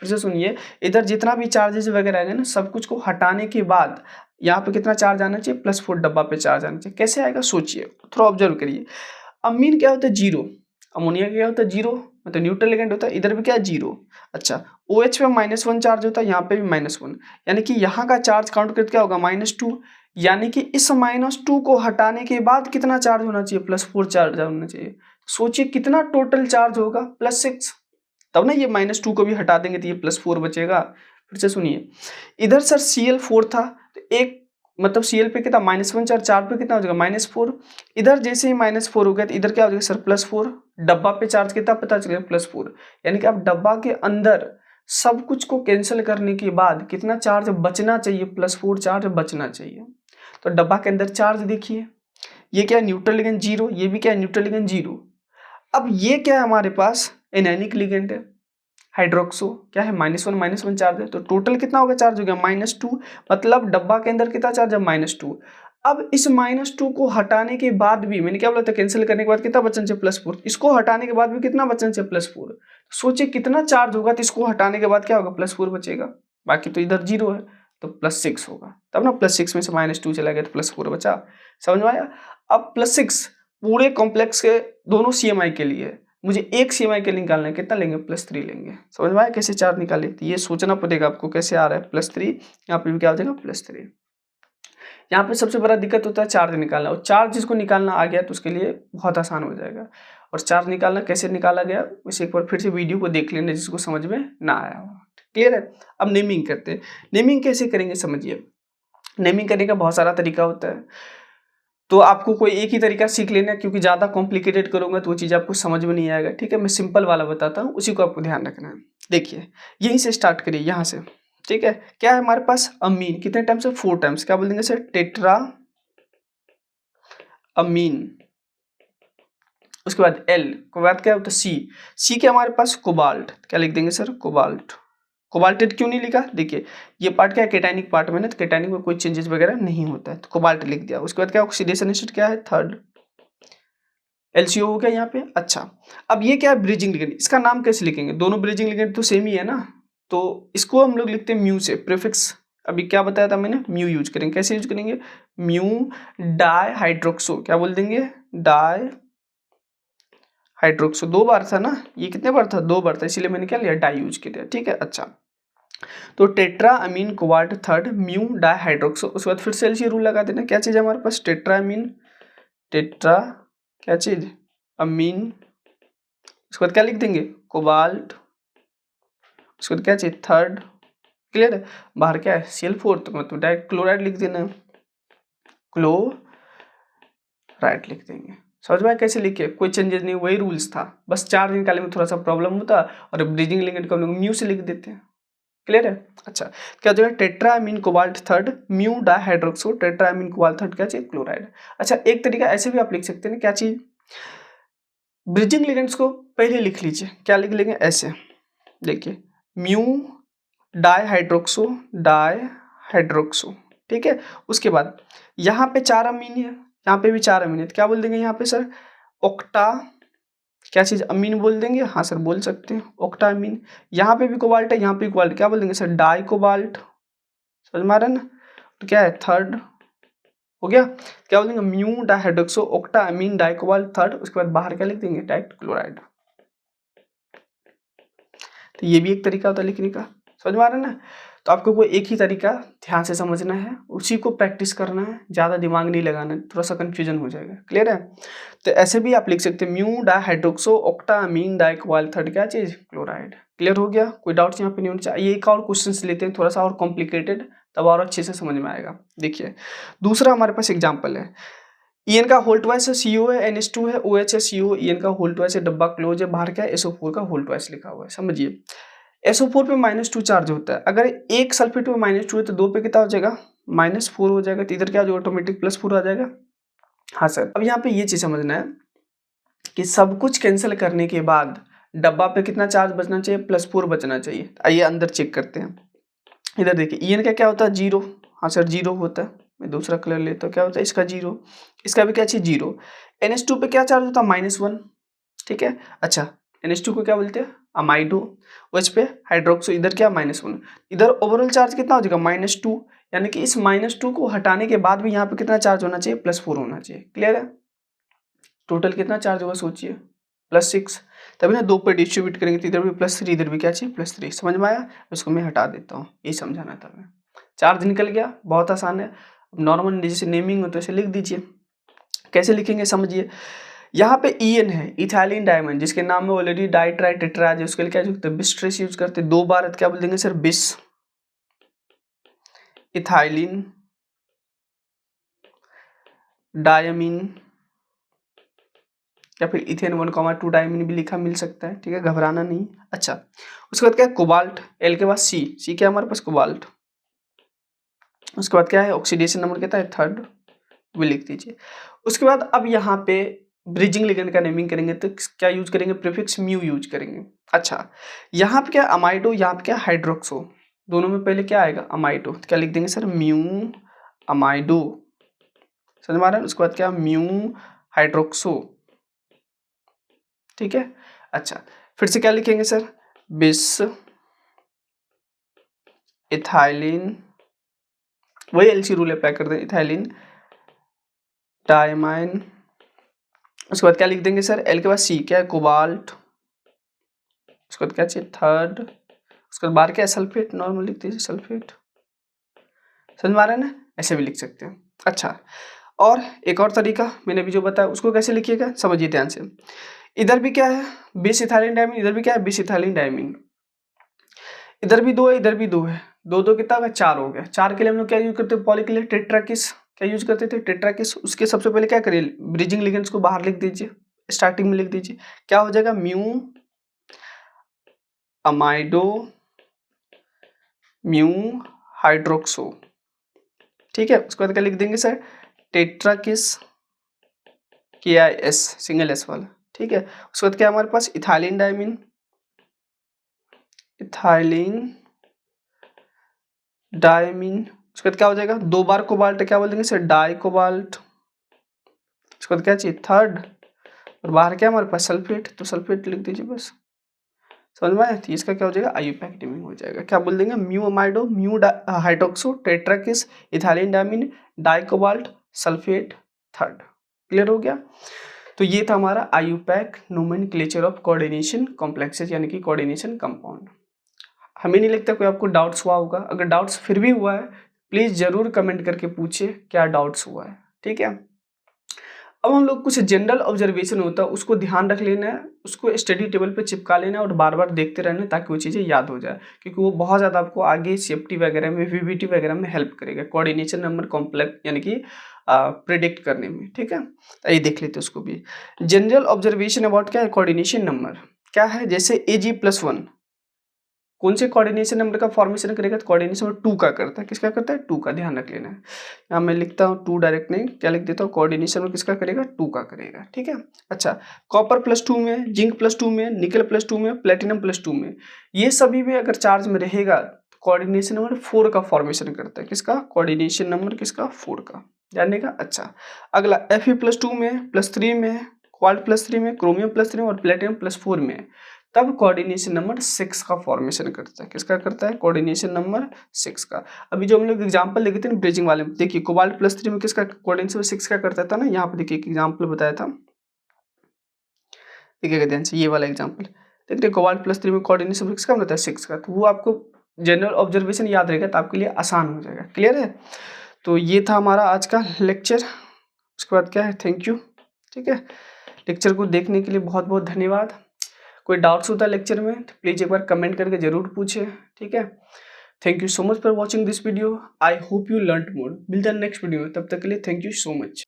फिर से सुनिए, इधर जितना भी चार्जेस वगैरह आएगा ना, सब कुछ को हटाने के बाद यहाँ पे कितना चार्ज आना चाहिए, +4 डब्बा पे चार्ज आना चाहिए। कैसे आएगा सोचिए, थोड़ा ऑब्जर्व करिए। अमीन क्या होता है, 0, अमोनिया क्या होता है, 0, मतलब न्यूट्रल एलिमेंट होता है, इधर भी क्या है 0। अच्छा, OH पे -1 चार्ज होता है, यहाँ पे भी -1, यानी कि यहाँ का चार्ज काउंट करके क्या होगा, -2, यानी कि इस -2 को हटाने के बाद कितना चार्ज होना चाहिए, +4 चार्ज होना चाहिए। सोचिए कितना टोटल चार्ज होगा, +6, तब ना ये -2 को भी हटा देंगे तो ये +4 बचेगा। फिर से सुनिए, इधर सर Cl4 था, तो एक मतलब Cl पे कितना, -1 चार पे कितना हो जाएगा, -4। इधर जैसे ही -4 हो गया तो इधर क्या हो जाएगा सर, +4। डब्बा पे चार्ज कितना पता चलेगा, +4, यानी कि आप डब्बा के अंदर सब कुछ को कैंसिल करने के बाद कितना चार्ज बचना चाहिए, +4 चार्ज बचना चाहिए। तो डब्बा के अंदर चार्ज देखिए, ये क्या है, न्यूट्रल लिगेंड 0, ये भी क्या है, न्यूट्रल लिगेंड 0। अब ये क्या है हमारे पास, एनायनिक लिगेंड है, हाइड्रोक्सो क्या है, -1 चार्ज है, तो टोटल कितना होगा, चार्ज हो गया -2, मतलब डब्बा के अंदर कितना चार्ज है, -2। अब इस -2 को हटाने के बाद भी, मैंने क्या बोला था, कैंसिल करने के बाद कितना बचना चाहिए, +4, इसको हटाने के बाद भी कितना बचना चाहिए, +4। सोचिए कितना चार्ज होगा, तो इसको हटाने के बाद क्या होगा, +4 बचेगा, बाकी तो इधर 0 है, तो +6 होगा। तब ना +6 में से -2 चला गया तो +4 बचा, समझ में आया। अब +6 पूरे कॉम्प्लेक्स के दोनों CMI के लिए, मुझे एक CMI के लिए निकालना है, कितना लेंगे, +3 लेंगे। समझ में आया कैसे चार्ज निकाले, तो ये सोचना पड़ेगा आपको कैसे आ रहा है, +3, यहाँ पे भी क्या हो जाएगा, +3। यहाँ पे सबसे बड़ा दिक्कत होता है चार्ज निकालना, और चार्ज जिसको निकालना आ गया तो उसके लिए बहुत आसान हो जाएगा। और चार्ज निकालना कैसे निकाला गया, उसे एक बार फिर से वीडियो को देख लेना जिसको समझ में ना आया हो। क्लियर है, अब नेमिंग करते हैं। नेमिंग कैसे करेंगे समझिए, नेमिंग करने का बहुत सारा तरीका होता है। तो आपको कोई एक ही तरीका सीख लेना, क्योंकि ज़्यादा कॉम्प्लिकेटेड करूँगा तो वो चीज़ आपको समझ में नहीं आएगा, ठीक है। मैं सिंपल वाला बताता हूँ, उसी को आपको ध्यान रखना है। देखिए यहीं से स्टार्ट करिए, यहाँ से, ठीक है। क्या है हमारे पास, अमीन, कितने टाइम्स है, 4 टाइम्स। क्या बोल देंगे सर, टेट्रा अमीन। उसके बाद एल के बाद क्या होता है, सी के हमारे पास कोबाल्ट। क्या लिख देंगे सर, कोबाल्ट। कोबाल्टेट क्यों नहीं लिखा, देखिए ये पार्ट क्या है, केटाइनिक पार्ट में ना, तो केटाइनिक में कोई चेंजेस वगैरह नहीं होता है, तो कोबाल्ट लिख दिया। उसके बाद क्या, ऑक्सीडेशन स्टेट क्या है, थर्ड, एलसीओ हो गया यहाँ पे। अच्छा, अब ये क्या है, ब्रिजिंग लिगेंड। इसका नाम कैसे लिखेंगे, दोनों ब्रिजिंग लिगेंड तो सेम ही है ना, तो इसको हम लोग लिखते हैं म्यू से, प्रीफिक्स अभी क्या बताया था मैंने, म्यू यूज करेंगे। कैसे यूज करेंगे, म्यू डाई हाइड्रोक्सो। क्या बोल देंगे, डाई हाइड्रोक्सो। 2 बार था ना, ये कितने बार था, 2 बार था, इसीलिए मैंने क्या लिया, डाई यूज किया, ठीक है। अच्छा, तो tetra ammine cobalt third mu di hydroxo. उसके बाद फिर से एलसी रूल लगा देना। क्या चीज है हमारे पास, टेट्रा अमीन, टेट्रा क्या चीज, अमीन। उसके बाद क्या लिख देंगे, कोबाल्ट। उसके बाद क्या चीज, थर्ड। क्लियर है, बाहर क्या है, Cl4, तो मतलब डायरेक्ट क्लोराइड लिख देना, क्लोराइड लिख देंगे। समझ में कैसे लिखे, कोई चेंजेस नहीं, वही रूल्स था, बस 4 दिन काले में थोड़ा सा प्रॉब्लम होता, और ब्रीजिंग लिगेंड को हम लोग म्यू से लिख देते हैं। क्लियर है। अच्छा, क्या हो जाएगा, tetrammine cobalt third mu dihydroxo, tetrammine cobalt third क्या चीज, क्लोराइड। अच्छा, एक तरीका ऐसे भी आप लिख सकते हैं, क्या चीज, ब्रिजिंग लिगेंड्स को पहले लिख लीजिए। क्या लिख लेंगे, ऐसे देखिए, म्यू डाइहाइड्रोक्सो, डाइहाइड्रोक्सो, ठीक है। उसके बाद यहाँ पे 4 अमीन है, यहाँ पे भी 4 अमीन है, तो क्या बोल देंगे यहाँ पे सर, ऑक्टा क्या चीज, अमीन बोल देंगे, हाँ सर बोल सकते हैं, ऑक्टा अमीन। यहाँ पे भी कोबाल्ट है, यहाँ पे कोबाल्ट, क्या बोल देंगे सर, डाई कोबाल्ट। समझ में आ रहा है ना, तो क्या है, थर्ड हो गया। क्या बोल देंगे, म्यू डाइहाइड्रोक्सो ऑक्टा अमीन डाई कोबाल्ट थर्ड। उसके बाद बाहर क्या लिख देंगे, डायरेक्ट क्लोराइड। तो ये भी एक तरीका होता है लिखने का। समझ में आ रहा है ना, तो आपको कोई एक ही तरीका ध्यान से समझना है, उसी को प्रैक्टिस करना है, ज़्यादा दिमाग नहीं लगाना है, थोड़ा सा कंफ्यूजन हो जाएगा। क्लियर है, तो ऐसे भी आप लिख सकते हैं, म्यू डाइहाइड्रोक्सो ऑक्टा अमीन डाइकोबाल्ट थर्ड क्या चीज़, क्लोराइड। क्लियर हो गया, कोई डाउट्स यहाँ पे नहीं होना चाहिए। एक और क्वेश्चन लेते हैं, थोड़ा सा और कॉम्प्लिकेटेड, तब और अच्छे से समझ में आएगा। देखिए दूसरा हमारे पास एग्जाम्पल है, ईएन का होल ट्वाइस है, CO है, NH2 है, OH है, CO, ईएन का होल ट्वाइस है, डब्बा क्लोज है, बाहर क्या है, SO4 का होल ट्वाइस लिखा हुआ है। समझिए, SO4 पे -2 चार्ज होता है, अगर एक सल्फेट में -2 है तो 2 पे कितना हो जाएगा, -4 हो जाएगा, तो इधर क्या जो ऑटोमेटिक +4 आ जाएगा। हाँ सर, अब यहाँ पे ये चीज समझना है कि सब कुछ कैंसिल करने के बाद डब्बा पे कितना चार्ज बचना चाहिए, +4 बचना चाहिए। आइए अंदर चेक करते हैं। इधर देखिए, ईएन का क्या होता है, 0। हाँ सर 0 होता है, मैं दूसरा कलर लेता हूँ, क्या होता है इसका 0, इसका भी क्या चीज 0। NH2 पे क्या चार्ज होता है, -1, ठीक है। अच्छा, NH2 को क्या बोलते हैं, अमाइडो। OH पे हाइड्रोक्सो, इधर क्या -1, इधर ओवरऑल चार्ज कितना हो जाएगा, -2, यानी कि इस -2 को हटाने के बाद भी यहाँ पे कितना चार्ज होना चाहिए, +4 होना चाहिए। क्लियर है, टोटल कितना चार्ज होगा सोचिए, +6। तभी ना 2 पे डिस्ट्रीब्यूट करेंगे तो इधर भी +3, इधर भी क्या चाहिए, +3। समझ में आया, इसको मैं हटा देता हूँ, ये समझाना था मैं। चार्ज निकल गया, बहुत आसान है। नॉर्मल जैसे नेमिंग हो तो ऐसे लिख दीजिए। कैसे लिखेंगे समझिए, यहाँ पे ईएन है, इथाइलिन डायमंड, जिसके नाम में ऑलरेडी डाई ट्राई टेट्रा है, उसके लिए क्या यूज, बिस ट्रेस यूज करते हैं। 2 बार क्या बोल देंगे सर, बिस इथाइलिन डायमीन, या फिर इथेन 1,2 डायमीन भी लिखा मिल सकता है, ठीक है, घबराना नहीं। अच्छा, उसके बाद क्या है, कोबाल्ट, एल के बाद सी क्या हमारे पास, कोबाल्ट। उसके बाद क्या है, ऑक्सीडेशन नंबर कितना है, थर्ड, भी लिख दीजिए। उसके बाद अब यहाँ पे ब्रिजिंग लिगेंड का नेमिंग करेंगे तो क्या यूज करेंगे, प्रीफिक्स म्यू यूज करेंगे। अच्छा, यहाँ पे क्या अमाइडो, यहाँ पे क्या हाइड्रोक्सो, दोनों में पहले क्या आएगा, अमाइडो, तो क्या लिख देंगे सर, म्यू अमाइडो। समझ में आ रहा है, उसके बाद क्या, म्यू हाइड्रोक्सो, ठीक है। अच्छा, फिर से क्या लिखेंगे सर, बिस इथाइलिन, वही एलसी रूल अप्लाई कर दें, इथाइलिन डायमाइन। उसके बाद क्या लिख देंगे सर, एल के बाद सी क्या है, कोबाल्ट। उसके बाद क्या चाहिए, थर्ड। उसके बाद बाहर क्या है, सल्फेट, नॉर्मल लिख दीजिए सल्फेट। समझ में आ रहा है ना, ऐसे भी लिख सकते हैं। अच्छा, और एक और तरीका मैंने भी जो बताया उसको कैसे लिखिएगा समझिए ध्यान से। इधर भी क्या है, बिस इथाइलिन डायमीन, इधर भी क्या है, बिस इथाइलिन डायमीन। इधर भी 2 है, इधर भी 2 है, 2 2 कितना हो गया, 4 हो गया। 4 के लिए हम लोग क्या यूज करते हैं, पॉलीक्लोराइड टेट्रा किस, क्या यूज करते थे, टेट्राकिस। उसके सबसे पहले क्या करिए, ब्रिजिंग लिगेंड्स को बाहर लिख दीजिए, स्टार्टिंग में लिख दीजिए, क्या हो जाएगा, म्यू अमाइडो म्यू हाइड्रोक्सो, ठीक है। उसके बाद क्या लिख देंगे sir, tetrakis KIS single S वाला, ठीक है। उसके बाद क्या हमारे पास, इथाइलिन डायमीन, इथाइलिन डायमीन। उसके बाद क्या हो जाएगा, 2 बार कोबाल्ट, क्या बोल देंगे सर, डाई कोबाल्ट। उसके बाद क्या चाहिए, थर्ड, और बाहर क्या हमारे पास, सल्फेट, तो सल्फेट लिख दीजिए बस, समझ में आया। तो इसका क्या हो जाएगा, IUPAC नेमिंग हो जाएगा। क्या बोल देंगे, mu amido mu hydroxo tetrakis ethylene diamine di cobalt sulphate third. Clear हो गया। तो ये था हमारा IUPAC nomenclature of coordination complexes यानी कि कोऑर्डिनेशन कंपाउंड। हमें नहीं लगता कोई आपको डाउट्स हुआ होगा। अगर डाउट्स फिर भी हुआ है प्लीज जरूर कमेंट करके पूछिए क्या डाउट्स हुआ है, ठीक है। अब हम लोग कुछ जनरल ऑब्जर्वेशन होता है उसको ध्यान रख लेना है, उसको स्टडी टेबल पे चिपका लेना है और बार बार देखते रहना है ताकि वो चीज़ें याद हो जाए, क्योंकि वो बहुत ज़्यादा आपको आगे सेफ्टी वगैरह में VBT वगैरह में हेल्प करेगा, कोऑर्डिनेशन नंबर कॉम्प्लेक्स यानी कि प्रिडिक्ट करने में, ठीक है। तो ये देख लेते हैं उसको भी। जनरल ऑब्जर्वेशन अबाउट क्या है, कोऑर्डिनेशन नंबर क्या है, जैसे AG+1 कौन से कोऑर्डिनेशन नंबर का फॉर्मेशन करेगा, तो कोऑर्डिनेशन नंबर 2 का करता है। किसका करता है, 2 का, ध्यान रख लेना है। यहाँ मैं लिखता हूँ 2 डायरेक्ट नहीं, क्या लिख देता हूँ, कोऑर्डिनेशन नंबर किसका करेगा, 2 का करेगा, ठीक है। अच्छा, कॉपर +2 में, जिंक +2 में, निकल +2 में, प्लेटिनम +2 में, ये सभी में अगर चार्ज में रहेगा तो कोऑर्डिनेशन नंबर 4 का फॉर्मेशन करता है। किसका, कोऑर्डिनेशन नंबर किसका, 4 का, जानने का। अच्छा, अगला Fe+2 में, +3 में, क्वार्ट +3 में, क्रोमियम +3 और प्लेटिनम +4 में, तब कोऑर्डिनेशन नंबर 6 का फॉर्मेशन करता है। किसका करता है, कोऑर्डिनेशन नंबर 6 का। अभी जो हम लोग एग्जांपल लिखे थे ना ब्रिजिंग वाले में, देखिए कोबाल्ट +3 में किसका कोऑर्डिनेशन 6 का करता था ना, यहाँ पे देखिए एक एग्जांपल बताया था, देखिएगा ध्यान से, ये वाला एग्जांपल देख रहे, कोबाल्ट +3 में कोऑर्डिनेशन किसका बनता है, 6 का। तो वो आपको जनरल ऑब्जर्वेशन याद रहेगा तो आपके लिए आसान हो जाएगा। क्लियर है। तो ये था हमारा आज का लेक्चर। उसके बाद क्या है, थैंक यू, ठीक है। लेक्चर को देखने के लिए बहुत बहुत धन्यवाद। कोई डाउट्स होता है लेक्चर में तो प्लीज़ एक बार कमेंट करके जरूर पूछे, ठीक है। Thank you so much for watching this video. I hope you learn more. मिलते हैं नेक्स्ट वीडियो में, तब तक के लिए थैंक यू सो मच।